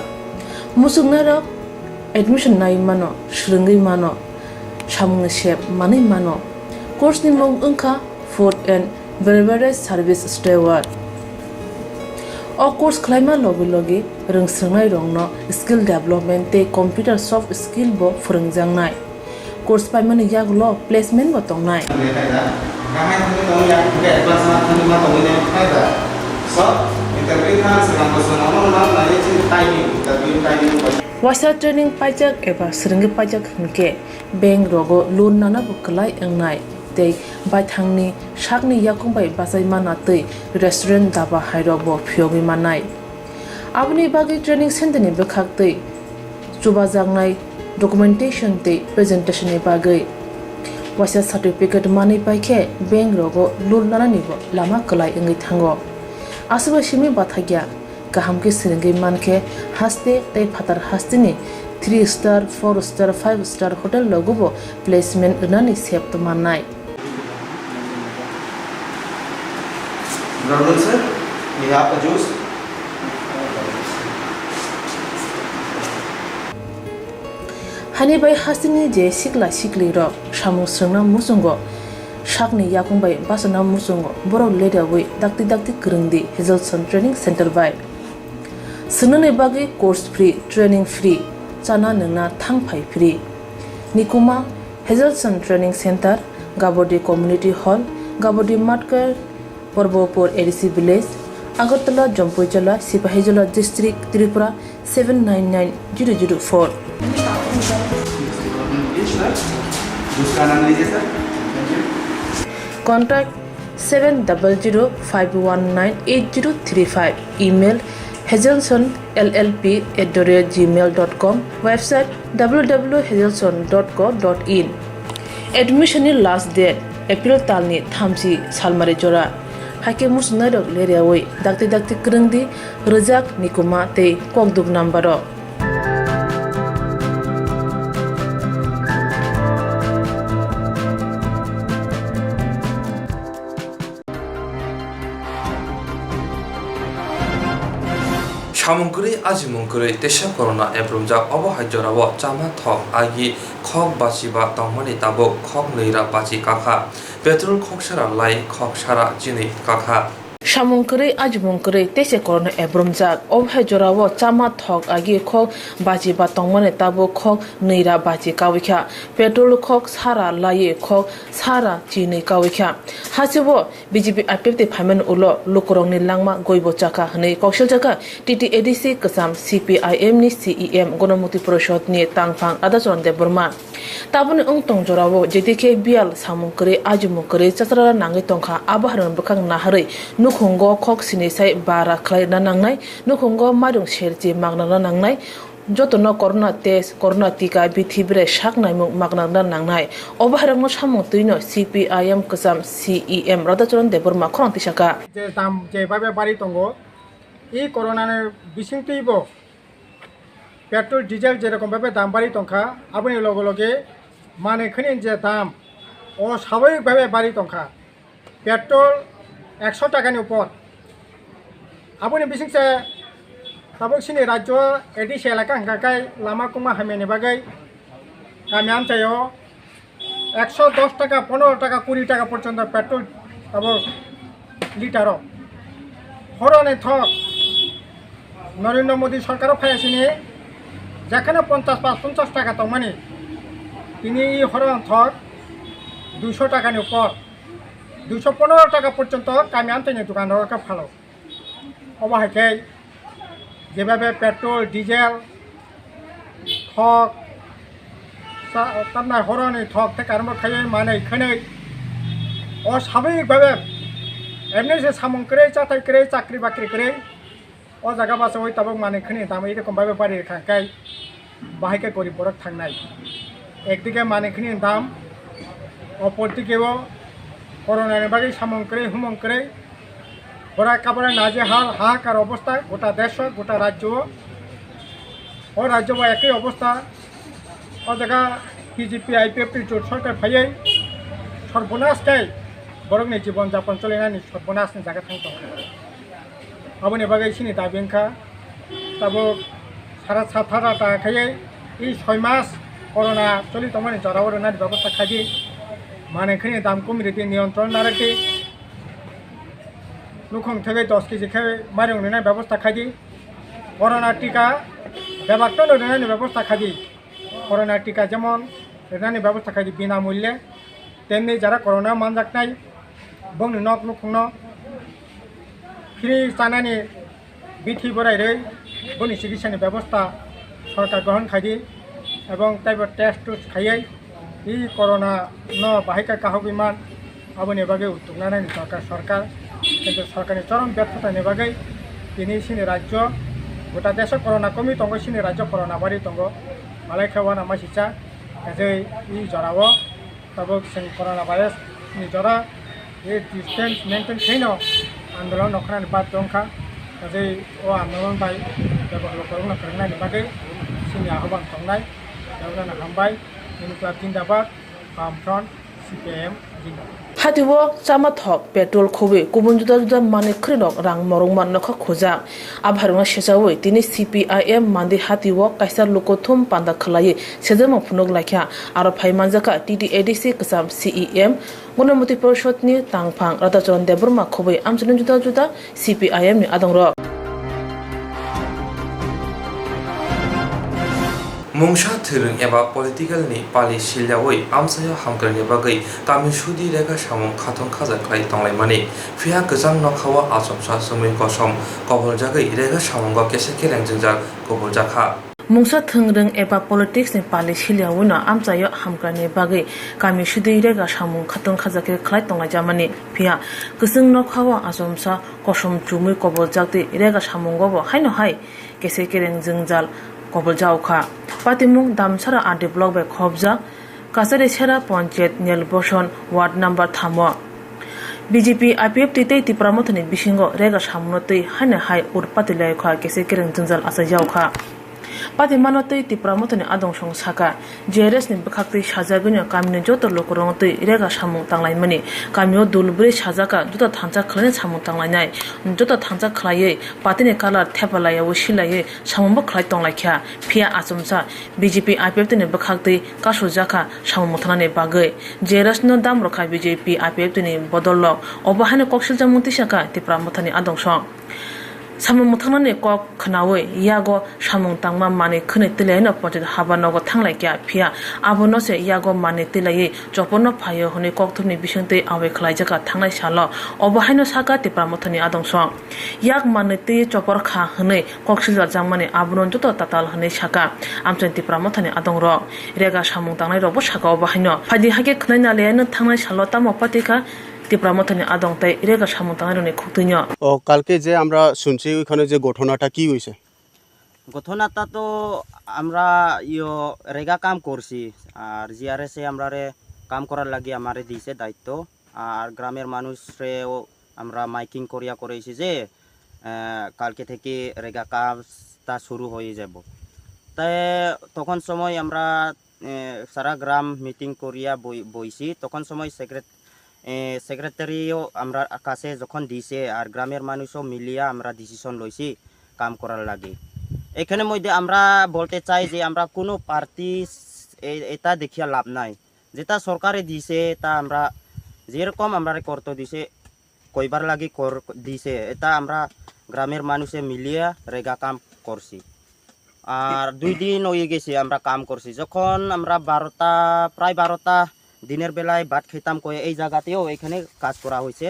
मुसुगना र एडमिशन नाय मानो श्रृंगै मानो Samung shep mani mano course ni mong unka food and beverage service steward o course claima logi rungsrangnai rongno skill development te computer soft skill bo phurungjangnai course paimani yaglo placement bo tongnai Wasa training pajak eba seringi pajak hingke bank rogo loan nana bukalai engnai tei bai thangni sakni yakung bai basai mana tei restaurant daba hairo bo phyogi manai abni bagi training center ni bekhak tei chuba jangnai documentation tei presentation ni bagai wasa certificate mani paikhe bank rogo loan nana ni bo lama kalai engai thango asba shimi bathagya kaham ke seringi manke haste tei phatar hastini 3 star 4 star 5 star hotel logobo placement nani sep to manai
Brother sir, we have a juice.
hani bai hastini je sikli ro samu srna musungo sakni yakung bai basana musungo borok leda wi dakti krungdi Hazelson training center bai Sunane bagi course free, training free, chana nana thangpai free. Nikuma Hazelson Training Center, Gabodi Community Hall, Gabodi Matkar, Porbopur ADC Village, Agartala, Jampuijala, Sipahijala District, Tripura 799004. Contact 700-519-8035. Email hazelsonllp@gmail.com. Website www.hazelson.co.in. Admission last date April talni thamsi salmari jora. Hake musnadok leriawai dakti krungdi rejak nikuma te kokduk nambaro.
সামগ্রী আজি মঙ্গরে তেসা corona এব্রমজা অবহার্যরাব Sama থক আগি খক বাচি বা তংমানি তাবক খক নৈরা বাচি কাখা petrol খক সারা লাই খক সারা চিনি কাখা
Shamungkuri ajmungkuri tese korona ebromjak obhai jorawo chama thok agi khok baji ba tongmane tabo khok neira baji kawikha petrol khok sara laye khok sara chini kawikha hasibo BJP apepte phamen ulo lukorongni langma goibo chaka hne kokshel jaka TTADC kasam CPIM ni CEM gonomuti proshod ni tangphang adachon de burma tabuni ongtong jorawo jedike bial samungkuri ajmungkuri chasra nangai tongkha abaharon bukhang nahari nukhungo khok sinisai bara khlai na nangnai nukhungo marung sherji magna na nangnai jotono corona test corona tika bithibre saknai muk magna na nangnai obaharang samung tuino CPIM kasam CEM radachron deburma khorang tisaka
যে দাম যেভাবে বাড়ি তঙ্গ এই করোনার বিশিংতইব petrol diesel যেরকমভাবে দাম বাড়ি তংখা আপনি লগে লগে মানে এখানে যে দাম অস্বাভাবিকভাবে বাড়ি তংখা পেট্রোল 100 টাকার উপর আপনি বিশিংসে তাবকসিনি রাজ্য এডিসি এলাকা হাঙ্গাকাই লামা কুমা হামেনি বাগাই গামি আমচায়
110 টাকা 15 টাকা 20 টাকা পর্যন্ত পেট্রোল এবং লিটারও হরণে থক নরেন্দ্র মোদী সরকারও ফাইয়াছিনি যেখানে 50 টাকা তো মানে তিনি হরণ থক 200 টাকার উপর 215 টাকা পর্যন্ত কামি আনতেনি দোকানদারকে ভালো অবাহাইকে যেভাবে পেট্রোল ডিজেল ঠক তার হরণে ঠক থেকে আরম্ভ খাই মানে এখানে অস্বাভাবিকভাবে এমনি যে সামন করে চাতাই করে চাকরি বাকরি করে ও জায়গা বাসে ওই তাবক মানে এখানে দাম এইরকমভাবে বাড়ি খাই বাহাইকে গরিব বরক থাকনাই একদিকে মানে এখানে দাম অপরদিকেও করোনার বাকি সামন করে হুমন করে ওরা একেবারে নাজে হাহাকার অবস্থা গোটা দেশ গোটা রাজ্য ও রাজ্য বা একই অবস্থা ও জায়গা বিজেপি আইপিএফ জোট সরকার ভাইয়াই সর্বনাশটাই বরংনি জীবনযাপন চলে না সর্বনাশনি জায়গা থাকতে আবনি বাকি সিনি দাবিংখা তাবো সারা সাফারা খাইয়ে এই 6 মাস করোনা চলিত মানে জরাবরণের ব্যবস্থা খাই মানে এখানে দাম কমিয়ে নিয়ন্ত্রণ না রাখি লুখং থেকে 10 কেজি খেয়ে মারি নেওয়ার ব্যবস্থা খাই করোনা টিকা দেবাক্ত নেওয়ার ব্যবস্থা খাই করোনা টিকা যেমন নেওয়ার ব্যবস্থা খাই বিনামূল্যে তেমনি যারা করোনা মানজাক নাই বংনি নক লুখং ফ্রি চানানি বিথি বরাই বনি চিকিৎসাनि ব্যবস্থা সরকার গ্রহণ খাই এবং তাইব টেস্ট টুস খাইয়ে এই করোনা ন বাহিকা কাহক ইমান আবনি বাকে উদ্যোগ নানি সরকার কিন্তু সরকারের চরম ব্যর্থতা নেবাগে তিনি সিনি রাজ্য গোটা দেশ করোনা কমি দङ সিনি রাজ্য করোনা বাড়ি দङ মালাই খেওয়া নাमा সিচা যে এই জরাও তবে করোনা ভাইরাস नि जरा ये डिस्टेंस मेंटेन खाइन आंदोलन नखनानि बाद दंखा जे ओ आंदोलन बाय बेबहार करना करनानि बागै सिनि आह्वान खालामनाय बेवना हामबाय इनक्लाब जिंदाबाद बामफ्रन्ट CPM जिंदाबाद
हातिवो चामा थक पेट्रोल खोबे गुबुन जुदा जुदा माने खृनक रां मरं माननखा खोजा आभारंगा सेजावै दिनै CPIM मान्दे हातिवो काइसा लोकोथुम पान्दा खलायै सेजमा फुनक लाखिया आरो फाइमानजाका TDADC कसाम CEM गणमति परिषदनि तांफां राधाचरण देबरमा खोबै आमजन जुदा जुदा CPIM नि आदंर
मुंसा धोरों एबा पलिटिकलनि पालि सिलजावै आमसायाव हामग्रानि बागै गामि सुदि रेगा सामुं खाथन खाजा खालाय तंलायमानि फिया गोजां नखावा आसमसा सोमै गसम कबल जागै रेगा सामुंगा केसे केरेंजों जा कबल जाखा
मुंसा थोंरों एबा पलिटिक्स नि पालि सिलियावनो आमसायाव हामग्रानि बागै गामि सुदि रेगा सामुं खाथन खाजाके खालाय तंलायजामानि फिया गोजों नखावा आसमसा कसम चुमै कबल जागदै रेगा सामुंगाबो हायनो हाय केसे केरेंजों जाल कबल जावखा पातिमुं दामसारा आदि ब्लक बे खबजा कासारि सेरा पंचायत नेलबसन वार्ड नम्बर 3 BJP IPF तितै तिप्रामथनि बिसिंगो रेगा सामुनतै हाने हाय उरपाति लायखा केसे केरें जंजाल आसा जावखा पातिमानतै तिप्रामथनि आदं सं साका JRS नि बखाक्तै साजागनि कामिनि जत लोकरंतै रेगा सामु तांलायमानि कामियो दुलब्रै साजाका जत थांचा खलायनि सामु तांलायनाय जत थांचा खलायै पातिनि कालार थेपालायाव सिलायै सामुबो खलाय तंलायख्या फिया आसमसा BJP IPF तिनि बखाक्तै कासु जाका सामु मथनानि बागै JRS न दाम रखा BJP IPF तिनि बदलक अबहाने कक्सिलजा मुतिसाका तिप्रामथनि आदं सं सामु मथांनानि कक खनावै यागो सामुं तांमा माने खनै तिलायनो पजित हाबानगो थांलायख्या फिया आबोनसे यागो माने तिलायै जपनो फायो हनै ककथुमनि बिसंतै आवै खलायजाका थांनाय साल अबहायनो साका तिप्रामथनि आदंसं याग माने ति चपर खा हनै कक्सिलजा जांमाने आबोन जत ताताल हनै साका आमचन तिप्रामथनि आदंर रेगा सामुं तांनाय रबो साका अबहायनो फादि हाके खनै नालायानो थांनाय साल तामो पातिका तिप्रामथनि आदंताय रेगा सामुं तांनायनि खुक्तैनो
কালকে যে আমরা শুনছি ওইখানে যে ঘটনাটা কি হইছে
ঘটনাটা তো আমরা রেগা কাম করছি আর জিআরএস এ আমরা কাম করার লাগি আমারে দিয়েছে দায়িত্ব আর গ্রামের মানুষরেও আমরা মাইকিং করিয়া করেছি যে কালকে থেকে রেগা কাজটা শুরু হয়ে যাব তাই তখন সময় আমরা সারা গ্রাম মিটিং করিয়া বইছি তখন সময় সেক্রেটারিও আমরা কাছে যখন দিছে আর গ্রামের মানুষও মিলিয়া আমরা ডিসিশন লইছি কাম করার লাগে এখানে মধ্যে আমরা বলতে চাই যে আমরা কোনো পার্টি এটা দেখিয়া লাভ নাই যেটা সরকারে দিছে তা আমরা যেরকম আমরা করতে দিছে কইবার লাগি কর দিছে এটা আমরা গ্রামের মানুষে মিলিয়ে রেগা কাম করছি আর 2 দিন হয়ে গেছে আমরা কাম করছি যখন আমরা 12টা প্রায় 12টা দিনের বেলায় ভাত খেতাম কয়ে এই জায়গাতেও এখানে কাজ করা হয়েছে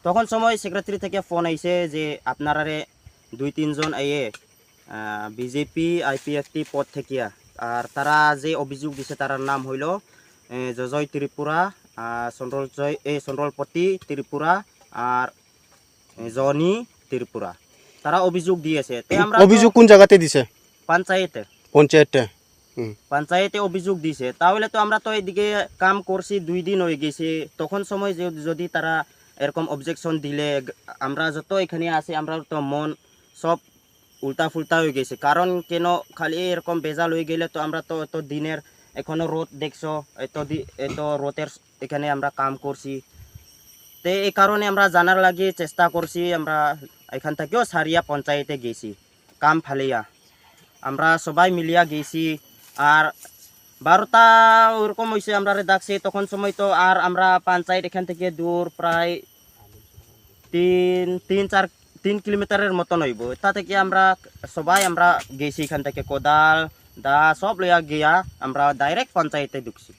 তখন সময় সেক্রেটারি থেকে ফোন আইছে যে আপনারারে 2-3 জন আইয়ে বিজেপি আইপিএফটি পদ থেকে আর তারা যে অভিযোগ দিছে তার নাম হইল জয় ত্রিপুরা চন্দ্রলপতি ত্রিপুরা আর জনি ত্রিপুরা তারা অভিযোগ দিয়েছে তে আমরা
অভিযোগ কোন জায়গাতে দিছে
পঞ্চায়েতে পঞ্চায়েতে অভিযোগ দিছে তাহলে তো আমরা তো এদিকে কাম করছি 2 দিন হয়ে গেছে তখন সময় যদি তারা এরকম অবজেকশন দিলে আমরা যত এখানে আছে আমরা তো মন সব উল্টা ফুলটা হয়ে গেছে কারণ কেন খালি এরকম বেজাল হয়ে গেলে তো আমরা তো এত দিনের এখনো রোদ দেখছো এত রোদের এখানে আমরা কাম করছি তে এই কারণে আমরা জানার লাগে চেষ্টা করছি আমরা এখান থেকেও সারিয়া পঞ্চায়েতে গেছি কাম ফালিয়া আমরা সবাই মিলিয়া গেছি আর 12টা ওরকম হয়েছে আমরা ডাকছি তখন সময় তো আর আমরা পঞ্চায়েত এখান থেকে দূর প্রায় 3 কিলোমিটারের মতন হইব তা থেকে আমরা সবাই আমরা গেছি এখান থেকে কোদাল দা সব লইয়া গিয়া আমরা ডাইরেক্ট পঞ্চায়েতে ঢুকছি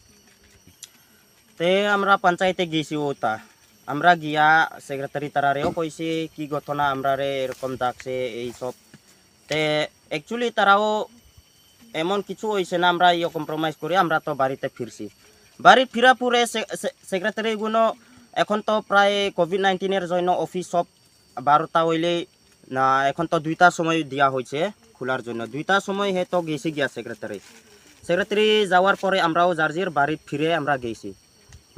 তে আমরা পঞ্চায়েতে গেছি ওটা আমরা গিয়া সেক্রেটারি তারারেও কইছে কি ঘটনা আমরা রে এরকম ডাকছে এই সব তে অ্যাকচুয়ালি তারাও এমন কিছু হয়েছে না আমরা ইয়ে কম্প্রোমাইজ করে আমরা তো বাড়িতে ফিরছি বাড়ি ফিরা পরে সেক্রেটারিগুলো এখন তো প্রায় কোভিড-19 জন্য অফিস সব 12টা হইলে না এখন তো 2টার সময় দেওয়া হয়েছে খোলার জন্য 2টার সময় হে তো গেছি গিয়া সেক্রেটারি যাওয়ার পরে আমরাও জার্জির বাড়ি ফিরে আমরা গেছি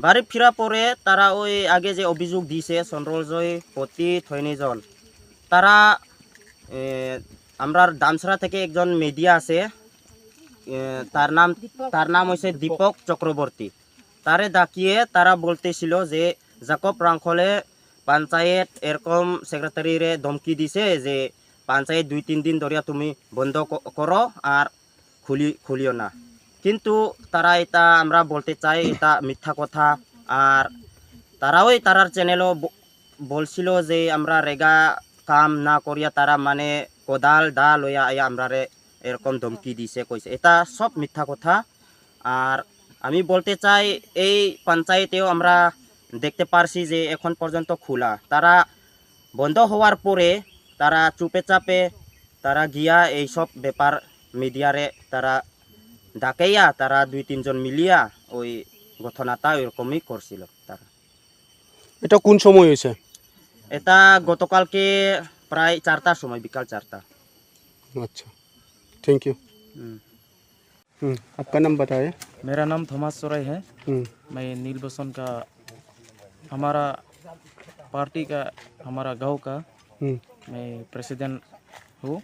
বাড়ি ফিরা পরে তারা ওই আগে যে অভিযোগ দিছে চন্দ্রজয় পতি থৈনিজন তারা আমরা দামছড়া থেকে একজন মিডিয়া আছে তার নাম হয়েছে দীপক চক্রবর্তী তারে ডাকিয়ে তারা বলতেছিল যে জাকব রাংখলে পঞ্চায়েত এরকম সেক্রেটারিরে ধমকি দিছে যে পঞ্চায়েত 2-3 দিন ধরিয়া তুমি বন্ধ করো আর খুলিও না কিন্তু তারা এটা আমরা বলতে চাই এটা মিথ্যা কথা আর তারাও তারার চ্যানেলও বলছিল যে আমরা রেগা কাম না করিয়া তারা মানে কোদাল দা লইয়া আয়া আমরারে এরকম ধমকি দিছে কইছে এটা সব মিথ্যা কথা আর আমি বলতে চাই এই পঞ্চায়েতেও আমরা দেখতে পারছি যে এখন পর্যন্ত খোলা তারা বন্ধ হওয়ার পরে তারা চুপে চাপে তারা গিয়া এই সব ব্যাপার মিডিয়ারে তারা ডাকাইয়া তারা 2-3 জন মিলিয়া ওই ঘটনাটা এরকমই করছিল তারা
এটা কোন সময় হয়েছে
এটা গতকালকে प्राय 4টার সময় বিকাল 4টা
अच्छा थैंक यू आपका नाम बताएं
मेरा नाम थॉमस सोराय है मैं नीलबसन का हमारा पार्टी का हमारा गांव का मैं प्रेसिडेंट हूँ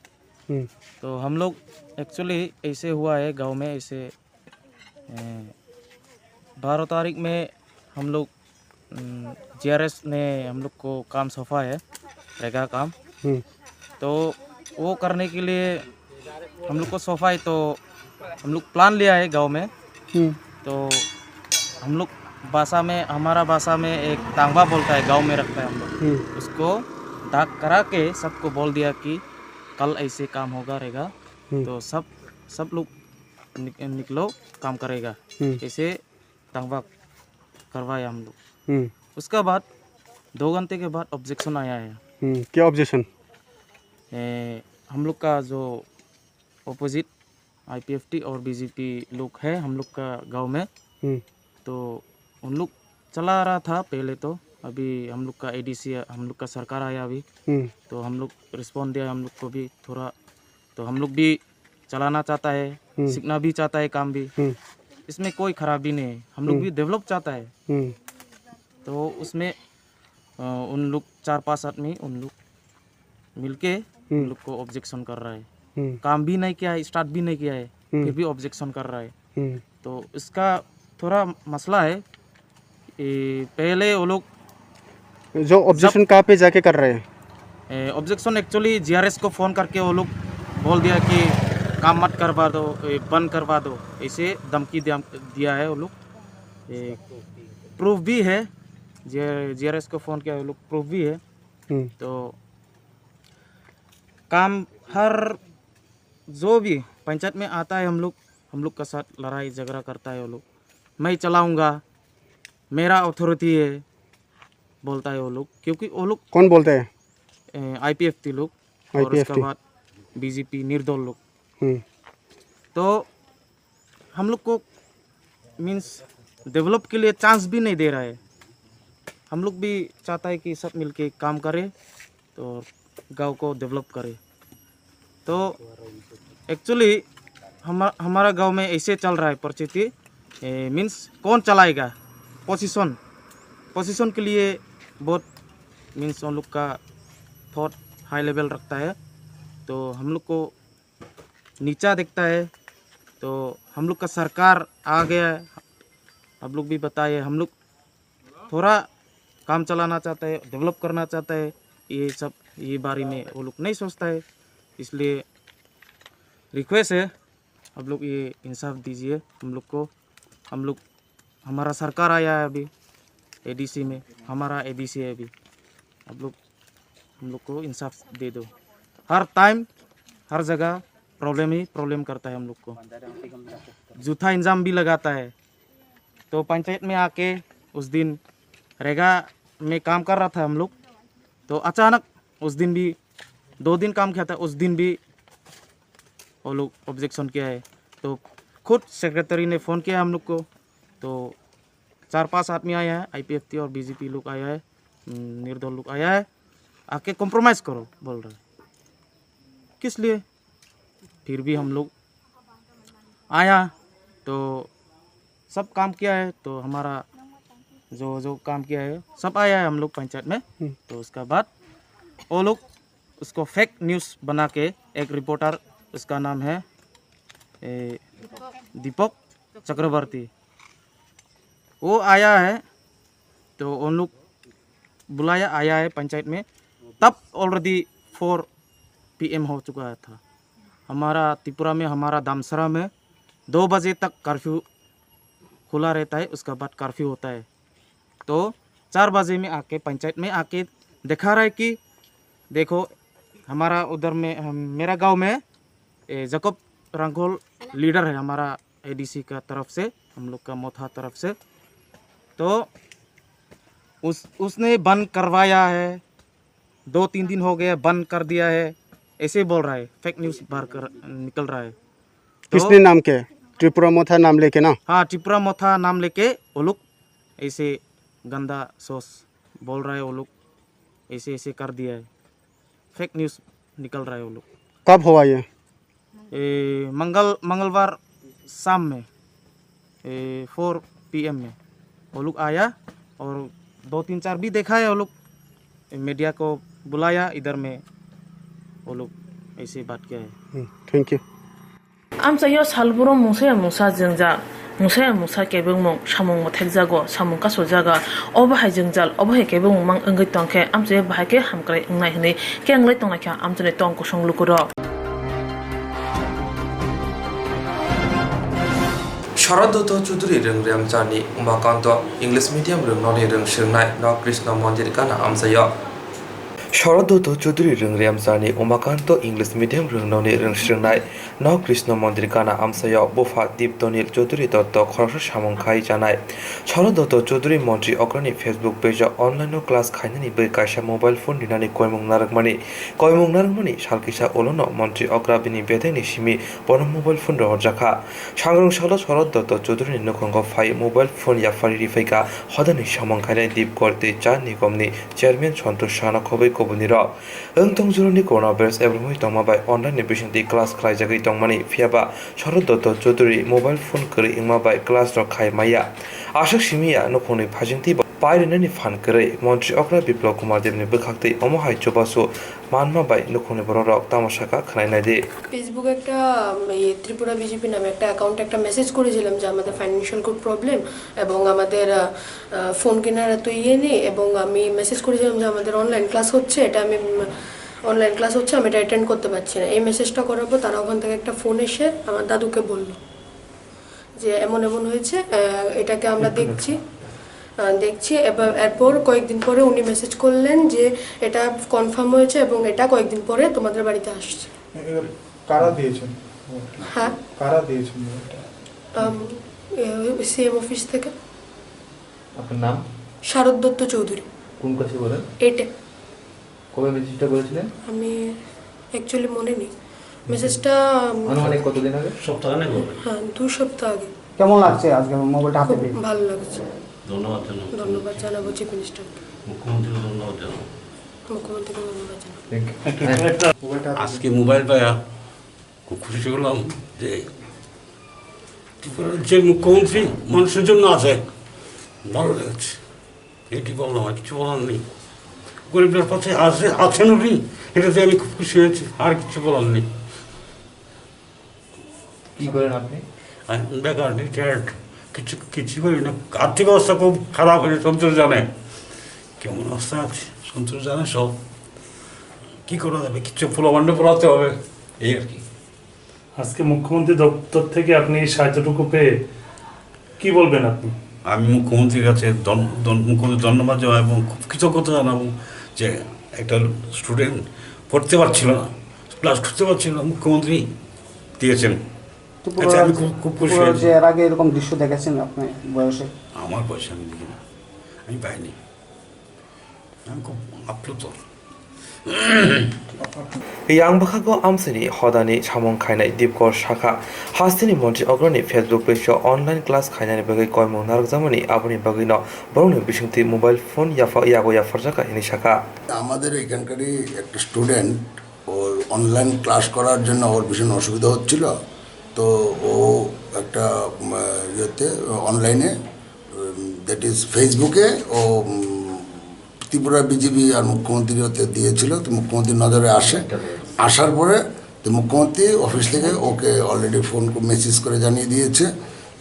तो हम लोग एक्चुअली ऐसे हुआ है गांव में ऐसे 12 तारीख में हम लोग जीआरएस ने हम लोग को काम सौंपा है रेगा काम तो वो करने के लिए हम लोग को सौंपा है तो हम लोग प्लान लिया है गांव में तो हम लोग भाषा में हमारा भाषा में एक टांगवा बोलता है गांव में रखता है हम लोग उसको डाक करा के सबको बोल दिया कि कल ऐसे काम होगा रहेगा तो सब लोग निकलो काम करेगा ऐसे टांगवा करवाया हम लोग उसका बाद 2 घंटे के बाद ऑब्जेक्शन आया है
क्या ऑब्जेक्शन
हम लोग का जो ओपोजिट आईपीएफटी और बीजेपी लोग है हम लोग का गांव में तो उन लोग चला रहा था पहले तो अभी हम लोग का एडीसी हम लोग का सरकार आया अभी तो हम लोग रिस्पॉन्ड दिया हम लोग को भी थोड़ा तो हम लोग भी चलाना चाहता है सीखना भी चाहता है काम भी इसमें कोई खराबी नहीं है हम लोग भी डेवलप चाहता है तो उसमें उन लोग 4-5 आदमी उन लोग मिलके उन लोग को ऑब्जेक्शन कर रहा है काम भी नहीं किया है स्टार्ट भी नहीं किया है फिर भी ऑब्जेक्शन कर रहा है तो इसका थोड़ा मसला है पहले वो लोग
जो ऑब्जेक्शन कहाँ पे जाके कर रहे हैं
ऑब्जेक्शन एक्चुअली जीआरएस को फ़ोन करके वो लोग बोल दिया कि काम मत करवा दो बंद करवा दो ऐसे धमकी दिया है वो लोग प्रूफ भी है, GRS को फ़ोन किया वो लोग प्रूफ भी है। तो काम हर जो भी पंचायत में आता है हम लोग का साथ लड़ाई झगड़ा करता है वो लोग। मैं चलाऊंगा, मेरा अथॉरिटी है बोलता है वो लोग, क्योंकि वो लोग
कौन बोलते हैं?
IPFT लोग और उसके बाद BJP निर्दल लोग। तो हम लोग को मीन्स डेवलप के लिए चांस भी नहीं दे रहा है। हम लोग भी चाहता है कि सब मिलके काम करें तो गांव को डेवलप करे। तो एक्चुअली हमारा गांव में ऐसे चल रहा है परिस्थिति, मीन्स कौन चलाएगा, पोजीशन के लिए बहुत मीन्स उन लोग का थॉट हाई लेवल रखता है। तो हम लोग को नीचा दिखता है। तो हम लोग का सरकार आ गया है, आप लोग भी बताइए, हम लोग थोड़ा काम चलाना चाहता है, डेवलप करना चाहता है, ये बारे में वो लोग नहीं सोचता है। इसलिए रिक्वेस्ट है आप लोग ये इंसाफ दीजिए हम लोग को। हमारा सरकार आया है अभी ADC में, हमारा ADC है अभी, आप लोग हम लोग को इंसाफ दे दो। हर टाइम हर जगह प्रॉब्लम करता है हम लोग को, झूठा इंजाम भी लगाता है। तो पंचायत में आके उस दिन रेगा में काम कर रहा था हम लोग, तो अचानक उस दिन भी 2 दिन काम किया था, उस दिन भी वो लोग ऑब्जेक्शन किया है। तो खुद सेक्रेटरी ने फ़ोन किया हम लोग को, तो 4-5 आदमी आया है, IPFT और BJP लोग आया है, निर्दल लोग आया है, आके कॉम्प्रोमाइज़ करो बोल रहे। किस लिए? फिर भी हम लोग आया तो सब काम किया है। तो हमारा जो काम किया है सब आया है हम लोग पंचायत में। तो उसका बाद वो लोग उसको फेक न्यूज़ बना के, एक रिपोर्टर उसका नाम है दीपक चक्रवर्ती, वो आया है। तो उन लोग बुलाया आया है पंचायत में, तब ऑलरेडी 4 PM हो चुका था। हमारा त्रिपुरा में, हमारा दामसरा में 2 बजे तक कर्फ्यू खुला रहता है, उसका बाद कर्फ्यू होता है। तो 4 बजे में आके पंचायत में आके दिखा रहा है कि देखो हमारा उधर में, मेरा गांव में जकब रंगोल लीडर है हमारा ADC का तरफ से, हम लोग का मोथा तरफ से। तो उसने बंद करवाया है, 2-3 दिन हो गया बंद कर दिया है, ऐसे बोल रहा है, फेक न्यूज़ बाहर कर निकल रहा है। तो
किसने नाम के? त्रिपुरा मोथा नाम लेके ना?
हाँ, त्रिपुरा मोथा नाम लेके वो लोग ऐसे गंदा सोच बोल रहा है, वो लोग ऐसे कर दिया है, फेक न्यूज़ निकल रहा है वो लोग।
कब हुआ ये?
मंगलवार शाम में 4 PM में वो लोग आया और 2-3-4 भी देखा है वो लोग, मीडिया को बुलाया इधर में, वो लोग ऐसे बात किया है।
Thank you.
आमचायो सालबुरो मुसा जोंजा मुसा केबुंग सामुंग मथेक जागो सामुंग कासो जागा अबहाय जोंजाल अबहाय केबुंग mang अंगै तंखे आमचे बाहाय के हामक्राय अंगनाय हनै के अंगलाय तंनायखा आमचने तंग को संलुकुरो।
शरदत्त चौधरी रेमचानी उमाकांत इंग्लिश मीडियम रोंगननि रोंसोंनाय न कृष्ण मंदिर गाना आमसायो। शरदत्त चौधरी रेमचानी उमाकांत इंग्लिश मीडियम रोंगननि रोंसोंनाय न कृष्ण मंदिर गाना आमसायो बोफा दीपतनिल चौधरी दत्त खरस सामंखाय जानाय। शरदत्त चौधरी मंत्री अग्रणी फेसबुक पेज अनलाइन क्लास खायनानि बै कायसा मोबाइल फोन दिनानि कयमुंग नारगमानि सालकिसा ओलन मंत्री अग्रा बिनि बेदायनि सिमि बन मोबाइल फोन रहरजाखा सांग्रां साल शरदत्त चौधरी नखंग फाय मोबाइल फोन याफारि रिफाइका हदानि सामंखायनाय दीपगढ़ चा निगमनि चेयरमैन सन्तोष साना खबै कबुनिर ओंतंजुरनि कोरोना भाइरास एब्रमि तंमाबाय अनलाइन बिसिंति क्लास खालायजागै तंमानि फियाबा शरदत्त चौधरी मोबाइल फोन करै इंमाबाय क्लास र खायमाया आशक सिमिया नखंनि फाजिंति पायरिनानि फान करै मंत्री अग्रा बिप्लव कुमार देवनि बखाक्तै अमहाय चबासु मानमाबाय नखंनि बररक तामाशाका खनायनाय दे।
ফেসবুকে একটা ত্রিপুরা বিজেপি নামে একটা অ্যাকাউন্টে একটা মেসেজ করেছিলাম যে আমাদের ফাইন্যান্সিয়াল খুব প্রবলেম এবং আমাদের ফোন কেনার এত নেই, এবং আমি মেসেজ করেছিলাম যে আমাদের অনলাইন ক্লাস হচ্ছে, আমি এটা অ্যাটেন্ড করতে পারছি না। এই মেসেজটা করার পর তারা ওখান থেকে একটা ফোন এসে আমার দাদুকে বলল যে এমন এমন হয়েছে, এটাকে আমরা দেখছি এবার এরপর কয়েকদিন পরে উনি মেসেজ করলেন যে এটা কনফার্ম হয়েছে এবং এটা কয়েকদিন পরে তোমাদের বাড়িতে আসছে।
কারা দিয়েছেন?
হ্যাঁ,
কারা দিয়েছেন?
সিএম অফিস থেকে।
আপনার নাম?
শারদ দত্ত চৌধুরী।
কোন কাছে বলেন?
এটে।
কবে মেসেজটা করেছিলেন?
আমি অ্যাকচুয়ালি মনে নেই মেসেজটা।
আনুমানিক কতদিন আগে?
সপ্তাহখানেক হবে।
হ্যাঁ, 2 সপ্তাহ আগে।
কেমন লাগছে আজকে মোবাইলটা হাতে পেয়ে?
ভালো লাগছে। ধন্যবাদ জানাবো চিফ মিনিস্টারকে,
মুখ্যমন্ত্রীকে ধন্যবাদ জানাবো।
মুখ্যমন্ত্রীকে ধন্যবাদ জানাবো।
আজকে মোবাইল পাইয়া খুব খুশি হলাম যে ত্রিপুরার যে মুখ্যমন্ত্রী মানুষের জন্য আছে, ভালো লেগেছে। এটি বললাম, আর কিছু বলার নেই। গরিবের পথে আছেন উনি, এটাতে আমি খুব খুশি হয়েছি, আর কিছু বলার নেই।
কি করেন আপনি?
আমি বেকার, রিটায়ার্ড, কিছু করি না। আর্থিক অবস্থা খুব খারাপ হয়েছে, সন্তোষ জানে কেমন অবস্থা আছে, সন্তোষ জানে সব। কী করা যাবে, কিছু ফুলবান্ড পড়াতে হবে, এই আর কি।
আজকে মুখ্যমন্ত্রী দপ্তর থেকে আপনি এই সাহায্যটুকু পেয়ে কি বলবেন আপনি?
আমি মুখ্যমন্ত্রীর কাছে মুখ্যমন্ত্রী ধন্যবাদ জানাবো এবং খুব কৃতজ্ঞতা জানাবো যে একটা স্টুডেন্ট পড়তে পারছিল না, ক্লাস করতে পারছিল না, মুখ্যমন্ত্রী দিয়েছেন। আচ্ছা, আমি খুব খুশি হয়েছি।
এর আগে এরকম দৃশ্য দেখেছেন আপনি বয়সে?
আমার বয়সে আমি দেখি না, আমি পাইনি। আমি খুব আপ্লুত।
양박하고 암선이 허단이 자몽 카이나 딥거 샤카 하스티니 먼지 어그러니 페이스북 페이지 온라인 클래스 카이나니 버기 거이모 나르 자모니 아버니 버기너 বরং বিশংতি মোবাইল ফোন ইয়াগো ইয়াফরজাকা হিনি শাখা।
আমাদের এখানকারই একটা স্টুডেন্ট ওর অনলাইন ক্লাস করার জন্য ওর ভীষণ অসুবিধা হচ্ছিল, তো ও একটা ইয়েতে অনলাইনে দ্যাট ইজ ফেসবুকে ও ত্রিপুরা বিজেপি আর মুখ্যমন্ত্রী হতে দিয়েছিল। তো মুখ্যমন্ত্রীর নজরে আসার পরে তো মুখ্যমন্ত্রী অফিস থেকে ওকে অলরেডি ফোন মেসেজ করে জানিয়ে দিয়েছে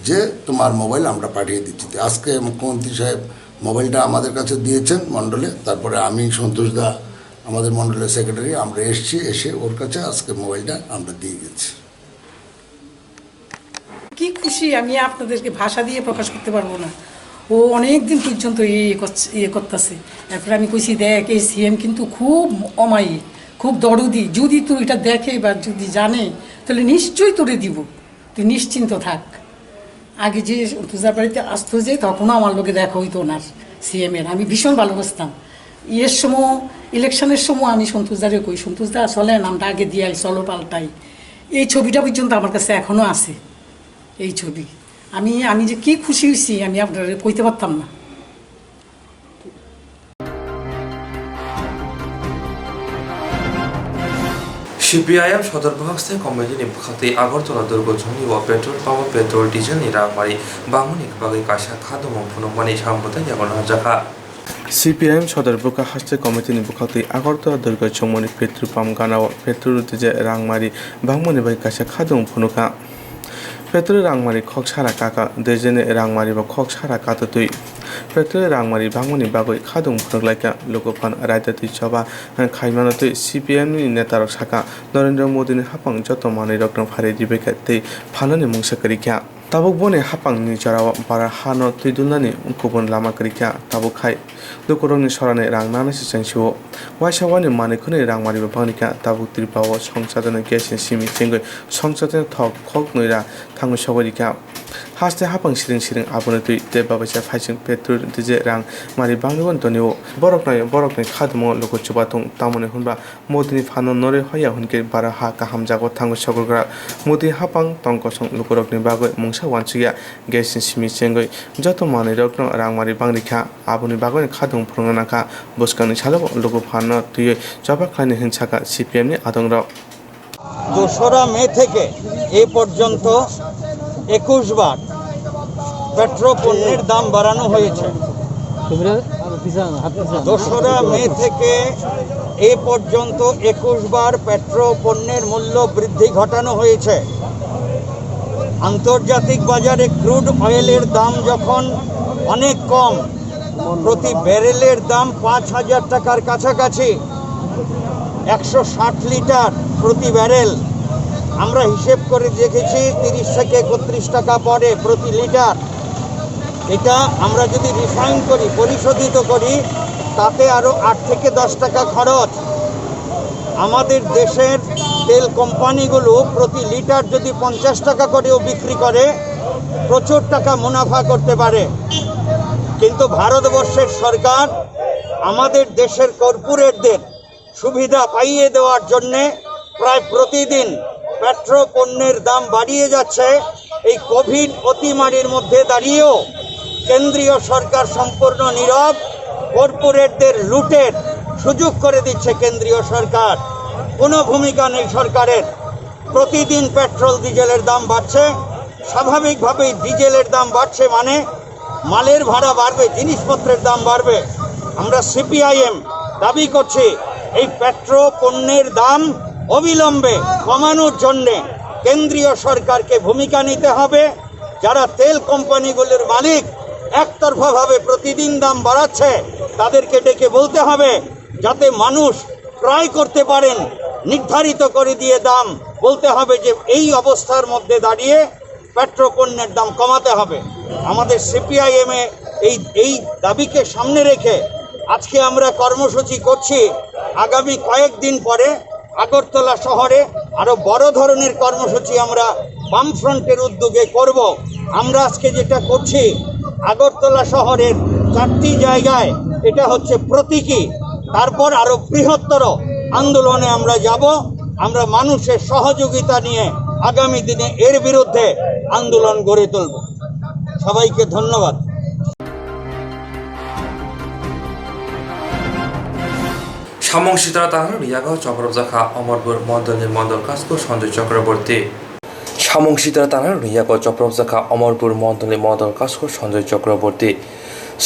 যে তোমার মোবাইল আমরা পাঠিয়ে দিচ্ছি। আজকে মুখ্যমন্ত্রী সাহেব মোবাইলটা আমাদের কাছে দিয়েছেন মণ্ডলে, তারপরে আমি সন্তোষ দা আমাদের মণ্ডলের সেক্রেটারি আমরা এসে ওর কাছে আজকে মোবাইলটা আমরা দিয়ে গেছি।
কি খুশি আমি আপনাদেরকে ভাষা দিয়ে প্রকাশ করতে পারবো না। ও অনেক দিন পর্যন্ত ইয়ে করতেছে। তারপরে আমি কইছি দেখ এই সিএম কিন্তু খুব অমায়িক, খুব দরদি, যদি তুই এটা দেখে বা যদি জানে তাহলে নিশ্চয়ই তোরে দিব, তুই নিশ্চিন্ত থাক। আগে যে তুজার বাড়িতে আসতো যে তখনও আমার লোকে দেখা হইতো ওনার সিএমের, আমি ভীষণ ভালোবাসতাম। ইয়ের সময় ইলেকশনের সময় আমি সন্তোষদারে কই, সন্তোষদা চলেন আমরা আগে দিয়ে চলো পাল্টাই। এই ছবিটা পর্যন্ত আমার কাছে এখনও আছে, এই ছবি। আমি যে কি খুশি হয়েছি আমি আপনার কইতে পারতাম না।
CPIM সদর বিভাগ কমিটিनि খাতে আগরতলা দুর্গ জনি ও পেট্রোল পাম্প পেট্রোল ডিজেলनि रांमारि बांमुनि बागै काशा खादोमो फुनमानि सामबोथाय यागोना जाखा।
CPIM সদর বুকা হাস্তে কমিটিনি বুখাতে আগরতলা দুর্গ চমনি পেট্রোল পাম্প গানাও পেট্রোল যে রাংমারি বাংমনি বাই কাশা খাদম ফুনুকা পেট্রোল রাংমারি খক সারা কাকা দেজেনে রাংমারি বা খক সারা কাতো তুই পেট্রোল রাংমারি বাংমনি বাগৈ খাদম ফুনুকলাইকা লোকফান রায়তাতি সভা খাইমানতে CPIM नि নেতারক শাখা নরেন্দ্র মোদীनि হাপাং যত মানি রকম ফারে দিবেকাতে ফানানি মুংসাকরিকা tabuk bone hapang ni jarawa bara hano tuidulani kubon lama krikya tabuk khai dukoroni sorane rang nana si changsiwo waisawani mane khone rang mari bangnika tabuk tripawo songsadane gesin simi chengoi songsadane thok khok noira thangu sogorika haste hapang siring abone tui debabasa phaising petrol dije rang mari bangbon tonio boroknai khadmo loko chubatung tamone hunba modini phano nore hoya hunke bara ha kaham jago thangu sogogra modi hapang tongkosong lokorokni bagoi mungsa wanchiya gesin simi chengoi joto mane rokno rangmari bangrikha aboni bagoi khadung phronganaka boskani chalo logo phano tui jaba khani hinchaka CPIM ni adongra
2রা মে থেকে এই পর্যন্ত 21 বার petrol পণ্যের দাম বাড়ানো হয়েছে। 2রা মে থেকে এই পর্যন্ত 21 বার পেট্রোল পণ্যের মূল্য বৃদ্ধি ঘটানো হয়েছে। আন্তর্জাতিক বাজারে ক্রুড অয়েলের দাম যখন অনেক কম, প্রতি ব্যারেলের দাম 5,000 টাকার কাছাকাছি, 160 লিটার প্রতি ব্যারেল, আমরা হিসেব করে দেখেছি 30 থেকে 31 টাকা পড়ে প্রতি লিটার। এটা আমরা যদি রিফাইন করি, পরিশোধিত করি, তাতে আরও 8 থেকে 10 টাকা খরচ। আমাদের দেশের তেল কোম্পানিগুলো প্রতি লিটার যদি 50 টাকা করেও বিক্রি করে প্রচুর টাকা মুনাফা করতে পারে। কিন্তু ভারতবর্ষের সরকার আমাদের দেশের কর্পোরেটদের সুবিধা পাইয়ে দেওয়ার জন্যে প্রায় প্রতিদিন পেট্রো পণ্যের দাম বাড়িয়ে যাচ্ছে। এই কোভিড অতিমারির মধ্যে দাঁড়িয়েও কেন্দ্রীয় সরকার সম্পূর্ণ নীরব। কর্পোরেটদের লুটের সুযোগ করে দিচ্ছে কেন্দ্রীয় সরকার, কোনো ভূমিকা নেই সরকারের। প্রতিদিন পেট্রোল ডিজেলের দাম বাড়ছে, স্বাভাবিকভাবেই ডিজেলের দাম বাড়ছে মানে মালের ভাড়া বাড়বে, জিনিসপত্রের দাম বাড়বে। আমরা সিপিআইএম দাবি করছি এই পেট্রো পণ্যের দাম অবিলম্বে কমানোর জন্যে কেন্দ্রীয় সরকারকে ভূমিকা নিতে হবে। যারা তেল কোম্পানিগুলোর মালিক একতরফাভাবে প্রতিদিন দাম বাড়াচ্ছে তাদেরকে ডেকে বলতে হবে যাতে মানুষ ক্রয় করতে পারেন, নির্ধারিত করে দিয়ে দাম বলতে হবে যে এই অবস্থার মধ্যে দাঁড়িয়ে পেট্রো পণ্যের দাম কমাতে হবে। আমাদের সিপিআইএমে এই দাবিকে সামনে রেখে আজকে আমরা কর্মসূচি করছি। আগামী কয়েকদিন পরে আগরতলা শহরে আরও বড় ধরনের কর্মসূচি আমরা বামফ্রন্টের উদ্যোগে করব। আমরা আজকে যেটা করছি আগরতলা শহরের 4টি জায়গায়, এটা হচ্ছে প্রতীকী। তারপর আরও বৃহত্তর আন্দোলনে আমরা যাব। আমরা মানুষের সহযোগিতা নিয়ে আগামী দিনে এর বিরুদ্ধে আন্দোলন গড়ে তুলব। সবাইকে ধন্যবাদ।
সামং সীতারা তাহার রিয়াগাঁও চক্রবজাখা অমরপুর মন্ডলের মন্ডল কাসকো সঞ্জয় চক্রবর্তী। সামং সীতারা তাহার রিয়াগাঁও চক্রবজাখা অমরপুর মন্ডলের মন্ডল কাসকো সঞ্জয় চক্রবর্তী।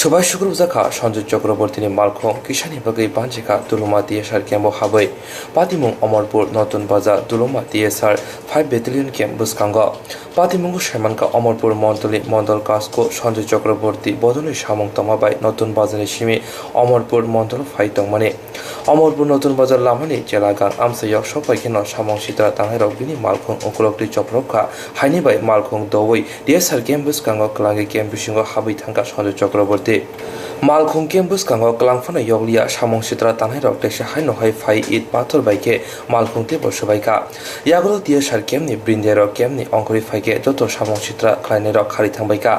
সবাই শুক্রবজাখা সঞ্জয় চক্রবর্তীনি মালখং কিষানি বাগৈ বাঞ্চিখা দুলুমা টিএসআর ক্যাম্প হাबै পাতিমুং অমরপুর নতুন বাজার দুলুমা টিএসআর 5 ব্যাটালিয়ন ক্যাম্প বুসকাঙ্গ পাতিমুং সাইমানকা অমরপুর মন্ডলী মন্ডল কাসকো সঞ্জয় চক্রবর্তী বদলে সামং তমাবাই নতুন বাজারের সিমি অমরপুর মন্ডল ফাই তংমানে অমরপুর নতুন বাজার লামানি জেলাগান আমসাইয়াव সবাইকেন সামং সীতারা তাহাই রগবিনি মালখং অকুলকটি চক্রবখা হাইনিবাই মালখং দওই টিএসআর ক্যাম্প বুসকাঙ্গ ক্লাঙ্গি ক্যাম্প বিসিঙ্গ হাबै থাঙ্কা সঞ্জয় চক্রবর্তী মালখং ক্যাম্প বুসকাঙ্গ ক্লাংফানা ইয়গলিয়া সামং সীতারা তাহাই রগ টেকসে হাইনো হাই ফাই ঈদ পাথর বাইকে মালখং তে বসবাইকা ইয়াগল টিএসআর ক্যাম্পনি ব্রিন্দিয়ার ক্যাম্পনি অঙ্করি ফাইকে যত সামং সীতারা খ্লাইনে রগ খারি থাংবাইকা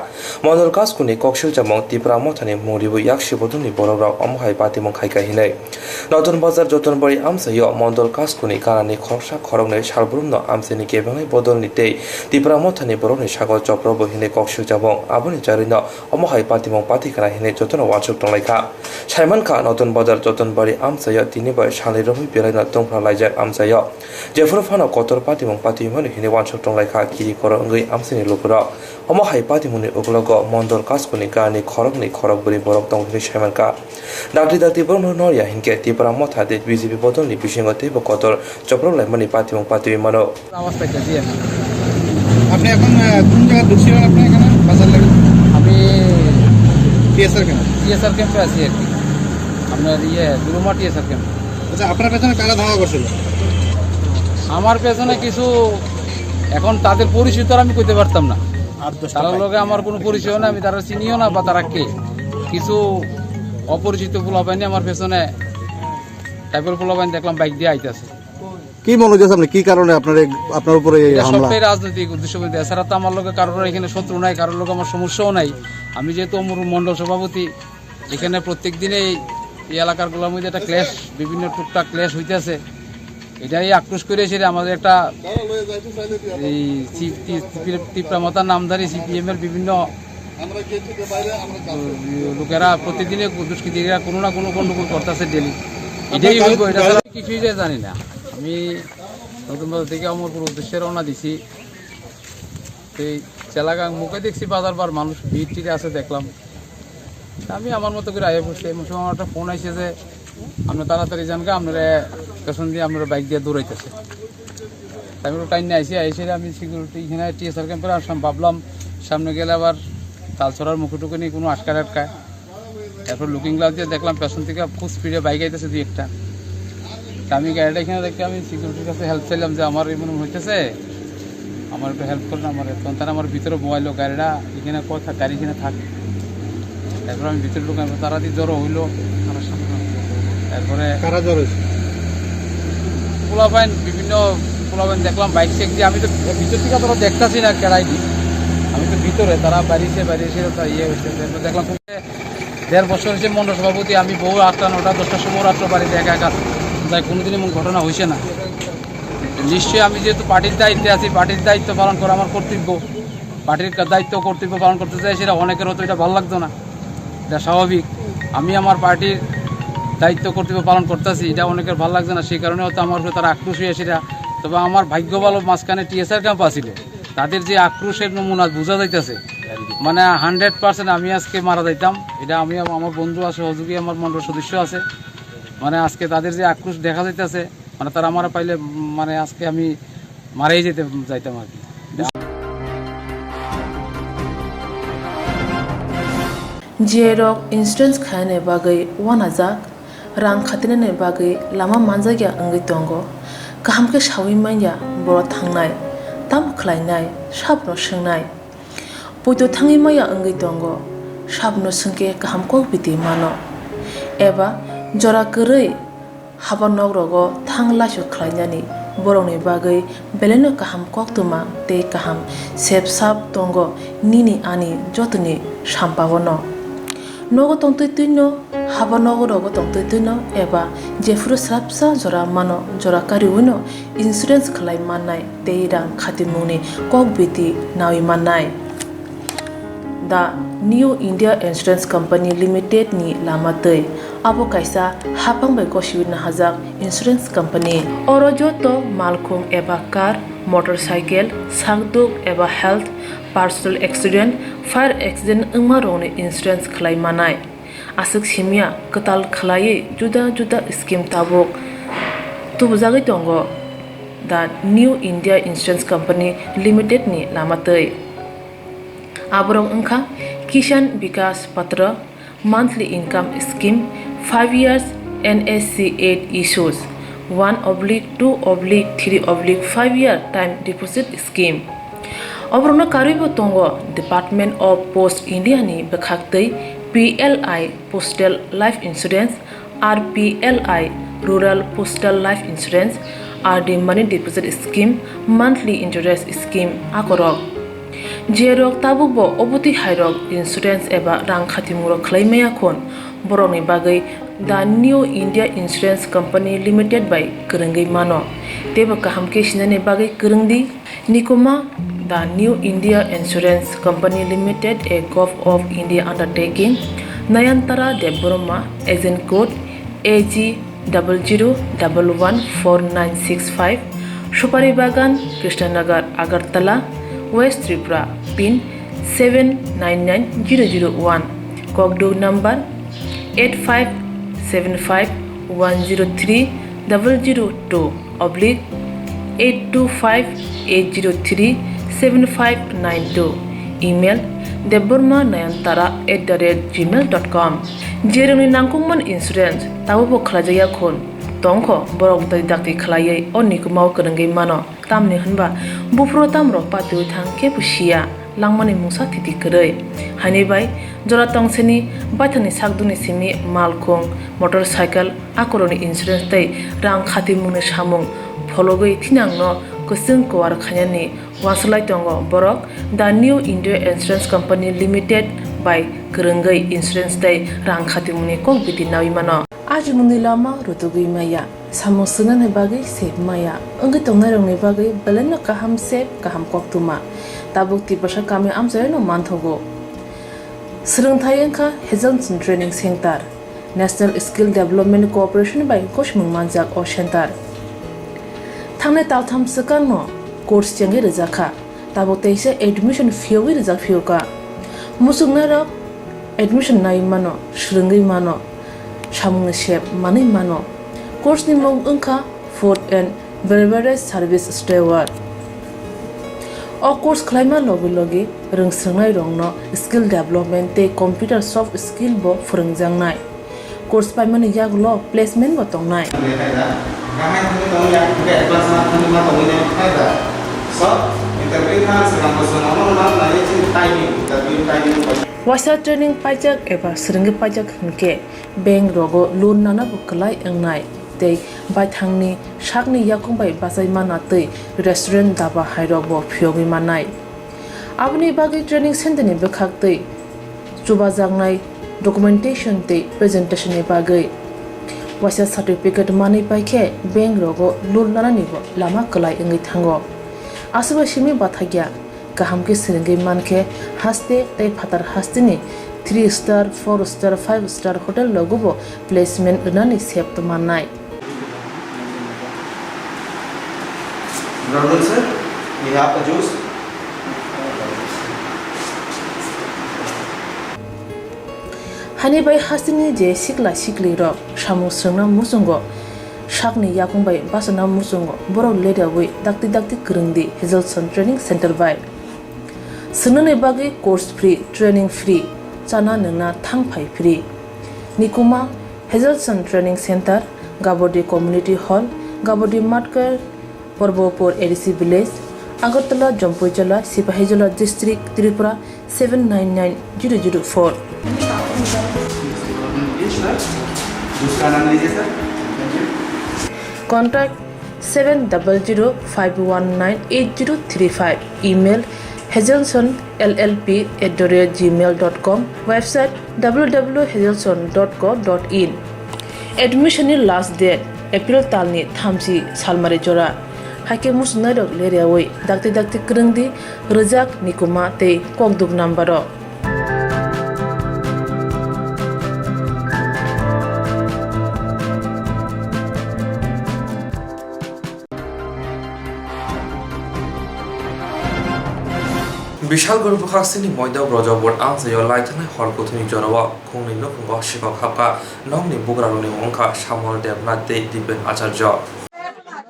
মন্ডল কাসকুনি কক্সিল জামং ত্রিপুরা মথানি মরিবু ইয়াকসি বদনি বড় রগ অমহাই পাতিমং খাইকা হিনাই নতুন বাজার যতনবাড়ি আমসাইয় মন্ডল কাসকুনি কানানি খরসা খরংনে সারবরুন্ন আমসেনি কেবেংলাই বদল নিতেই ত্রিপুরা মথানি বড়নি সাগর চপ্র বহিনে কক্সিল জামং আবনি জারিন অমহাই পাতিমং পাতিকানা হিনে যতন ওয়ানসুক টংলাইকা সাইমানখা নতুন বাজার যতনবাড়ি আমসাইয় তিনিবাই সালি রবি বেলাইনা তংফ্রা লাইজাক আমসাইয় जेफोर फानो कतर पातिमं पातिमनि हिने वानसक टंलाइखा किरि करंगै आमसिनि लोकरा अमहाय पातिमनि उगलग मन्डल कास्कुनि गानि खरगनि खरगबरि बरक दंनि साइमानका दाक्ति दाक्ति बरम नरिया हिनके तिपरा मथादे बिजेपि बदलनि बिसिंगते बकतर चप्रलाइमनि पातिमं पातिमानो
अवस्था कैसी है
আপনি এখন কোন জায়গায় ঢুকছিলেন? আপনি এখানে বাজার লাগে
আমি
টিএসআর কেন
টিএসআর ক্যাম্পে আছি আর কি, আপনার দুলুমা টিএসআর ক্যাম্প।
আচ্ছা, আপনার পেছনে কারা ধাওয়া করছিল?
আমার পেছনে কিছু, এখন তাদের পরিচিত আমি কইতে পারতাম না, তার লগে আমার কোনো পরিচয় না, আমি তারা চিনিও না বা তারা কে। কিছু অপরিচিত পোলাপাইনি আমার পেছনে টাইপের পোলাপাইনি দেখলাম বাইক দিয়ে আইতেছে।
কি মনে হচ্ছে আপনি কি কারণে আপনার উপরে এই হামলা?
সবটাই রাজনৈতিক উদ্দেশ্য বলতে, এছাড়া তো আমার লোকে কারোর এখানে শত্রু নাই, কারোর লোক আমার সমস্যাও নাই। আমি যেহেতু অমর মন্ডল সভাপতি, এখানে প্রত্যেক দিনে এই এলাকারগুলোর মধ্যে একটা ক্লেশ, বিভিন্ন টুকটাক ক্লেশ হইতেছে। এটাই আক্রোশ করে এসে আমাদের একটা এই তীব্রামতার নামধারী সিপিএম এর বিভিন্ন লোকেরা প্রতিদিনে দুষ্কৃতীরা কোনো না কোনো গন্ডগোল করতেছে ডেলি। এটাই হইব, এটা কিছুই জানি না। আমি নতুন বাজার থেকে অমরপুর উদ্দেশ্যে রওনা দিছি, এই চেলাগাং মুখে দেখছি বাজার বার মানুষ ভিড় টিড়ে আছে দেখলাম। আমি আমার মতো করে আগে বসছি, এমন সময় আমার একটা ফোন আসছে যে আপনার তাড়াতাড়ি জানগা, আপনারা পেছন দিয়ে আপনারা বাইক দিয়ে দৌড়াইতেছে। আমি টাইম নিয়ে আইসি আমি সিকিউরিটি এখানে টিএসআর ক্যাম্পের আসলাম, ভাবলাম সামনে গেলে আবার তালছড়ার মুখে টুকে নিয়ে কোনো আটকায়। তারপর লুকিং গ্লাস দিয়ে দেখলাম পেছন থেকে খুব স্পিডে বাইক আইতেছে দুই একটা। আমি গাড়িটা এখানে দেখে আমি সিকিউরিটির কাছে হেল্প চাইলাম যে আমার এমন হইতেছে, আমার একটু হেল্প করুন আমার। তখন তারা আমার ভিতরে মোবাইল গাড়িটা এখানে গাড়ি এখানে থাকে। তারপর আমি ভিতরে ঢুকাম, তারা দিয়ে জড়ো হইলো। তারপরে
কারা জ্বর হয়েছে?
পোলাপাইন, বিভিন্ন পোলাপাইন দেখলাম বাইক চেক দিয়ে। আমি তো ভিতর থেকে তোরা দেখতেছি না কেড়াই দিই, আমি তো ভিতরে, তারা বাড়িছে ইয়ে হয়েছে। তারপর দেখলাম 1.5 বছর হয়েছে মন্ডল সভাপতি, আমি বহু 8টা 9টা 10টার সময় রাত্র বাড়িতে একা একা তাই কোনোদিন এমন ঘটনা হয়েছে না। নিশ্চয়ই আমি যেহেতু পার্টির দায়িত্বে আছি, পার্টির দায়িত্ব পালন করা আমার কর্তব্য। পার্টির দায়িত্ব কর্তব্য পালন করতে চাই, সেটা অনেকের হয়তো এটা ভালো লাগতো না, এটা স্বাভাবিক। আমি আমার পার্টির দায়িত্ব কর্তব্য পালন করতেছি, এটা অনেকের ভালো লাগছে না, সেই কারণে হয়তো আমার উপরে তারা আক্রোশ হয়ে সেটা। তবে আমার ভাগ্য ভালো, মাঝখানে টিএসআর ক্যাম্প আসছিল, তাদের যে আক্রোশের নমুনা বোঝা যাইতেছে, মানে 100% আমি আজকে মারা যাইতাম। এটা আমি, আমার বন্ধু আছে, সহযোগী আমার মন্ডল সদস্য আছে, মানে আজকে তাদের যে আক্রোশ দেখা যাইতেছে, মানে তারা আমার পাইলে মানে আজকে আমি মারাই যাইতাম আর কি।
जिएरक इन्सुरेन्स खाने बागै वानाजाक रां खातिने बागै लामा मानजागिया अंगै दंगो गाहामके सावै माइया बर' थांनाय ताम खलायनाय साबनो सोंनाय बयद' थाङै माइया अंगै दंगो साबनो सोंके गाहामको बिदि मानो एबा जरा गोरै हाबा नगरगो थां लासु खलायनानै बर'नि बागै बेलेनो गाहाम कक्तुमा ते गाहाम सेब साब दंगो निनि आनि जतनि साम्पावनो नगो तंतैतैनो हाबा नगरगो तंतैतैनो एबा जेफुरु स्राबसा जरा मानो जरा कारिउनो इन्सुरेन्स खलाय माननाय ते रां खातिमुनि कक बिदि नावि माननाय दा new India insurance company limited नि लामातै आबो कायसा हापांबाय गसिबिनो हाजाक इन्सुरेन्स कंपनी अरजतो मालखुम एबा कार मोटरसाइकेल सागदुक एबा health personal accident fire accident अंगमा रंनि इन्सुरेन्स खलाय मानाय आसक सिमिया कताल खलायै जुदा जुदा स्कीम ताबुक तुबजागै दंगो दा new India insurance company limited नि लामातै आबरं अंखा किसान विकास पत्र monthly income scheme 5 years NSC 8 issues 1/2/3/5 year time deposit scheme अब्रनो कारिबो तंगो डिपार्टमेंट ऑफ पोस्ट इंडिया नि बखाक्तै PLI postal life insurance RPLI rural postal life insurance RD money deposit scheme monthly interest scheme आकरक जेरक ताबुबो अबति हायरक इन्सुरेन्स एबा रां खातिमुरक खलायमाया खन बर'नि बागै दा new India insurance company limited बाय गोरोंगै मानो तेबो गाहामके सिनायनि बागै गोरोंदि निकुमा दा new India insurance company limited a gov of India undertaking Nayantara Debbarma agent code AG 00114965 सुपारी बागान Krishnanagar Agartala West Tripura pin 799001 Kogdo number 85751032/825-803-7592 email debormanayantara@gmail.com jeroni nangkungman insurance tabu khlajaya khon tongkho borok dai dakti khlaiयै onikumaw korongei mano tamni hunba bufro tamro patu thangke pusia langmani musa thiti koroi hani bai jora tongseni bathani sakduni simi malkhong motorcycle akoroni insurance tai rang khati mune samung fologoi thinangno kusung kwar khanyani waslai tongo borok the new india insurance company limited by korongei insurance tai rang khati mune kok biti nawi mano आज मुनि लामा रुतुगै माया सामो सुनानै बागै सेब माया अंगै तंनाय रंनि बागै Baleno गाहाम सेब गाहाम कक्तुमा Tabuk तिपसा कामे आमजायनो मानथगो सोलोंथाय अंखा हेजनसन training centre national skill development cooperation बाय कोशमुं मानजाक अ सेंटर थांनाय तालथाम सकानो कोर्स जेंगे रजाखा ताबुक तैसे एडमिशन फियोगै रजाक फियोका मुसुगनारा एडमिशन नाय मानो सुरंगै मानो सामुंनि शेप मानै मानो कोर्सनि मुं अंखा food and beverage service steward अ कोर्स खलायमा लगे लगे रोंस्रोंनाय रंनो स्किल डेवलपमेंट ते कंप्यूटर सॉफ्ट स्किल बो फोरोंजांनाय कोर्स पाइमानि यागलो प्लेसमेंट बो तंनाय
Kami tahu yang juga kelas sama lima tahun ini ada. So, interview kan sedang bersenama mana itu timing, interview timing.
Wasa training pajak eba seringi pajak hingke bank rogo loan nana bukalai engnai tei bai thangni shakni yakung bai basai mana tei restaurant daba hairok bo phyogi manai abni bagi training center ni bekhak tei chuba jangnai documentation tei presentation ni bagai wasa certificate mani paikhe bank rogo loan nana ni bo lama kalai engi thango asuba shimi bathagya kaham ke seringi manke haste tei phatar haste ni 3 star 4 star 5 star hotel logo placement nani sep to manai
Brother sir, we have the juice.
hani bai hasini je sikla sikli ro samu srna musungo shakni yakung bai basana musungo boro leda we dakti krungdi Hazelson training center bai sunane bagi course free training free chana nangna thangphai free nikuma Hazelson training center Gabodi community hall Gabodi matkar Porbopur ADC village Agartala Jampuijala Sipahijala district Tripura 799004 Contact 7005198035 email hazelsonllp@gmail.com website www.hazelson.co.in admission last date April talni thamsi salmari jora hake musnarok leriawai dakti krungdi rejak nikuma te kokduk nambaro
বিশাল গরু খাসিনি ময়দা ব্রজবর আনসায় লাইথানে হরকথনি জনবা খুংনি নকুঙ্গ শিকক হাবকা নংনি বুগরালনি অংকা সামল দেবনাথ দে দিবেন আচার্য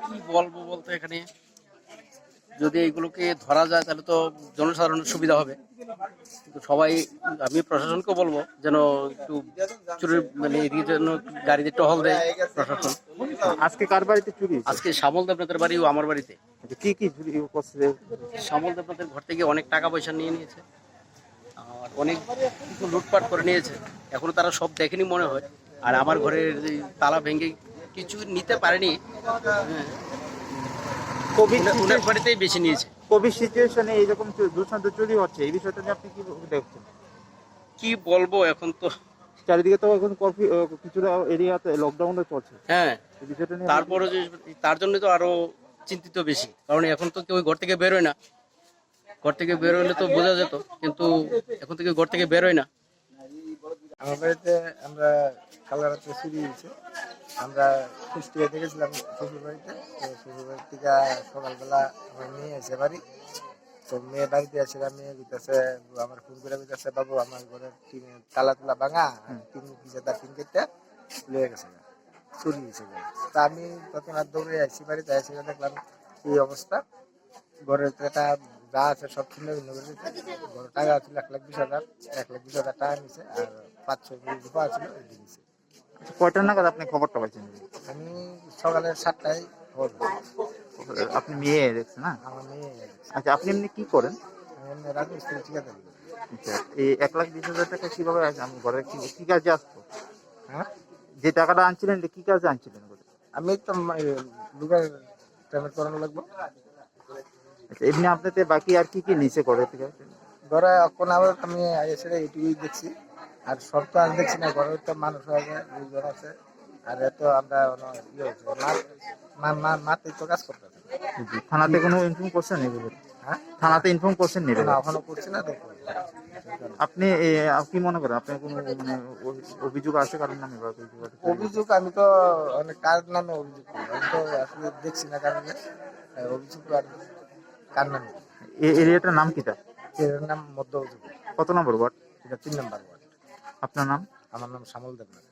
কি বলবো বলতে এখানে যদি এগুলোকে ধরা যায় তাহলে তো জনসাধারণের সুবিধা হবে কিন্তু সবাই আমি প্রশাসনকে বলবো যেন একটু চুরির মানে এদিকে যেন গাড়িতে টহল দেয় প্রশাসন
আজকে কার বাড়িতে চুরি
আজকে শ্যামল দেবনাথের বাড়ি ও আমার বাড়িতে
কি কি চুরি করছে
শ্যামল দেবনাথের ঘর থেকে অনেক টাকা পয়সা নিয়ে নিয়েছে আর অনেক কিছু লুটপাট করে নিয়েছে এখনো তারা সব দেখেনি মনে হয় আর আমার ঘরের তালা ভেঙে কিছু নিতে পারেনি ওনার বাড়িতেই বেশি নিয়েছে
কোভিড সিচুয়েশনে এইরকম দুঃসাধ্য চুরি হচ্ছে এই বিষয়টা নিয়ে আপনি কি দেখছেন
কি বলবো এখন তো
চারিদিকে তো এখন কিছুটা এরিয়াতে লকডাউনও চলছে
হ্যাঁ
এই বিষয়টা নিয়ে
তারপরে তার জন্য তো আরো চিন্তিত বেশি কারণ এখন তো কেউ ঘর থেকে বেরোয় না ঘর থেকে বেরোলে তো বোঝা যেত কিন্তু এখন থেকে ঘর থেকে বেরোয় না
আমার বাড়িতে আমরা কাল রাতে চুরি হয়েছে আমরা কুষ্টিয়া দেখেছিলাম শ্বশুর বাড়িতে শ্বশুর বাড়ি থেকে সকালবেলা আমার মেয়ে এসে বাড়ি তো মেয়ে বাড়িতে আসে মেয়ে দিতেছে আমার ফোন করে দিতেছে বাবু আমার ঘরের তালা তুলা ভাঙা তিন কিছু তার তিন কেটে লয়ে গেছে চুরি হয়েছে তা আমি তখন আর দৌড়ে আসি বাড়িতে এসে দেখলাম এই অবস্থা ঘরের একটা যা আছে সব ছিন্ন ভিন্ন করে দিচ্ছে ঘরের টাকা ছিল 1,20,000 1,20,000 টাকা নিছে আর 500 রুপা ছিল এটি নিছে
কয়টা নাগাদ আপনি খবরটা পাইছেন
আমি সকালে 7টায় খবর
আপনি মেয়ে দেখছেন না
আমার মেয়ে
আচ্ছা আপনি এমনি কি করেন
আমি রাজমিস্ত্রি ঠিকাদারি
আচ্ছা এই 1,20,000 টাকা কিভাবে আছে আমি ঘরে কি কাজে আসতো
হ্যাঁ
যে টাকাটা আনছিলেন কি কাজে আনছিলেন
আমি তো দুবার পেমেন্ট করানো লাগবে
আচ্ছা এমনি আপনাদের বাকি আর কি কি নিচে করে থেকে
ঘরে এখন আবার আমি এসে এইটুকুই দেখছি আর সব তো আর দেখছি না ঘরে তো মানুষ আছে দুজন আছে আর এত আমরা মাতে তো কাজ করতে
থানাতে কোনো ইনফর্ম করছেন এগুলো
হ্যাঁ
থানাতে ইনফর্ম করছেন নি
এখনো করছি না দেখো
আপনি কি মনে করেন আপনার কোনো মানে অভিযোগ আছে কারণ নামে বা
অভিযোগ আমি তো অনেক কার নামে অভিযোগ করি আমি তো আসলে দেখছি না কারণে অভিযোগ কার নামে
এই এরিয়াটার নাম কিটা
এর নাম মধ্য
কত নম্বর ওয়ার্ড
এটা 3 নম্বর ওয়ার্ড
আপনার নাম
আমার নাম শ্যামল দেবনাথ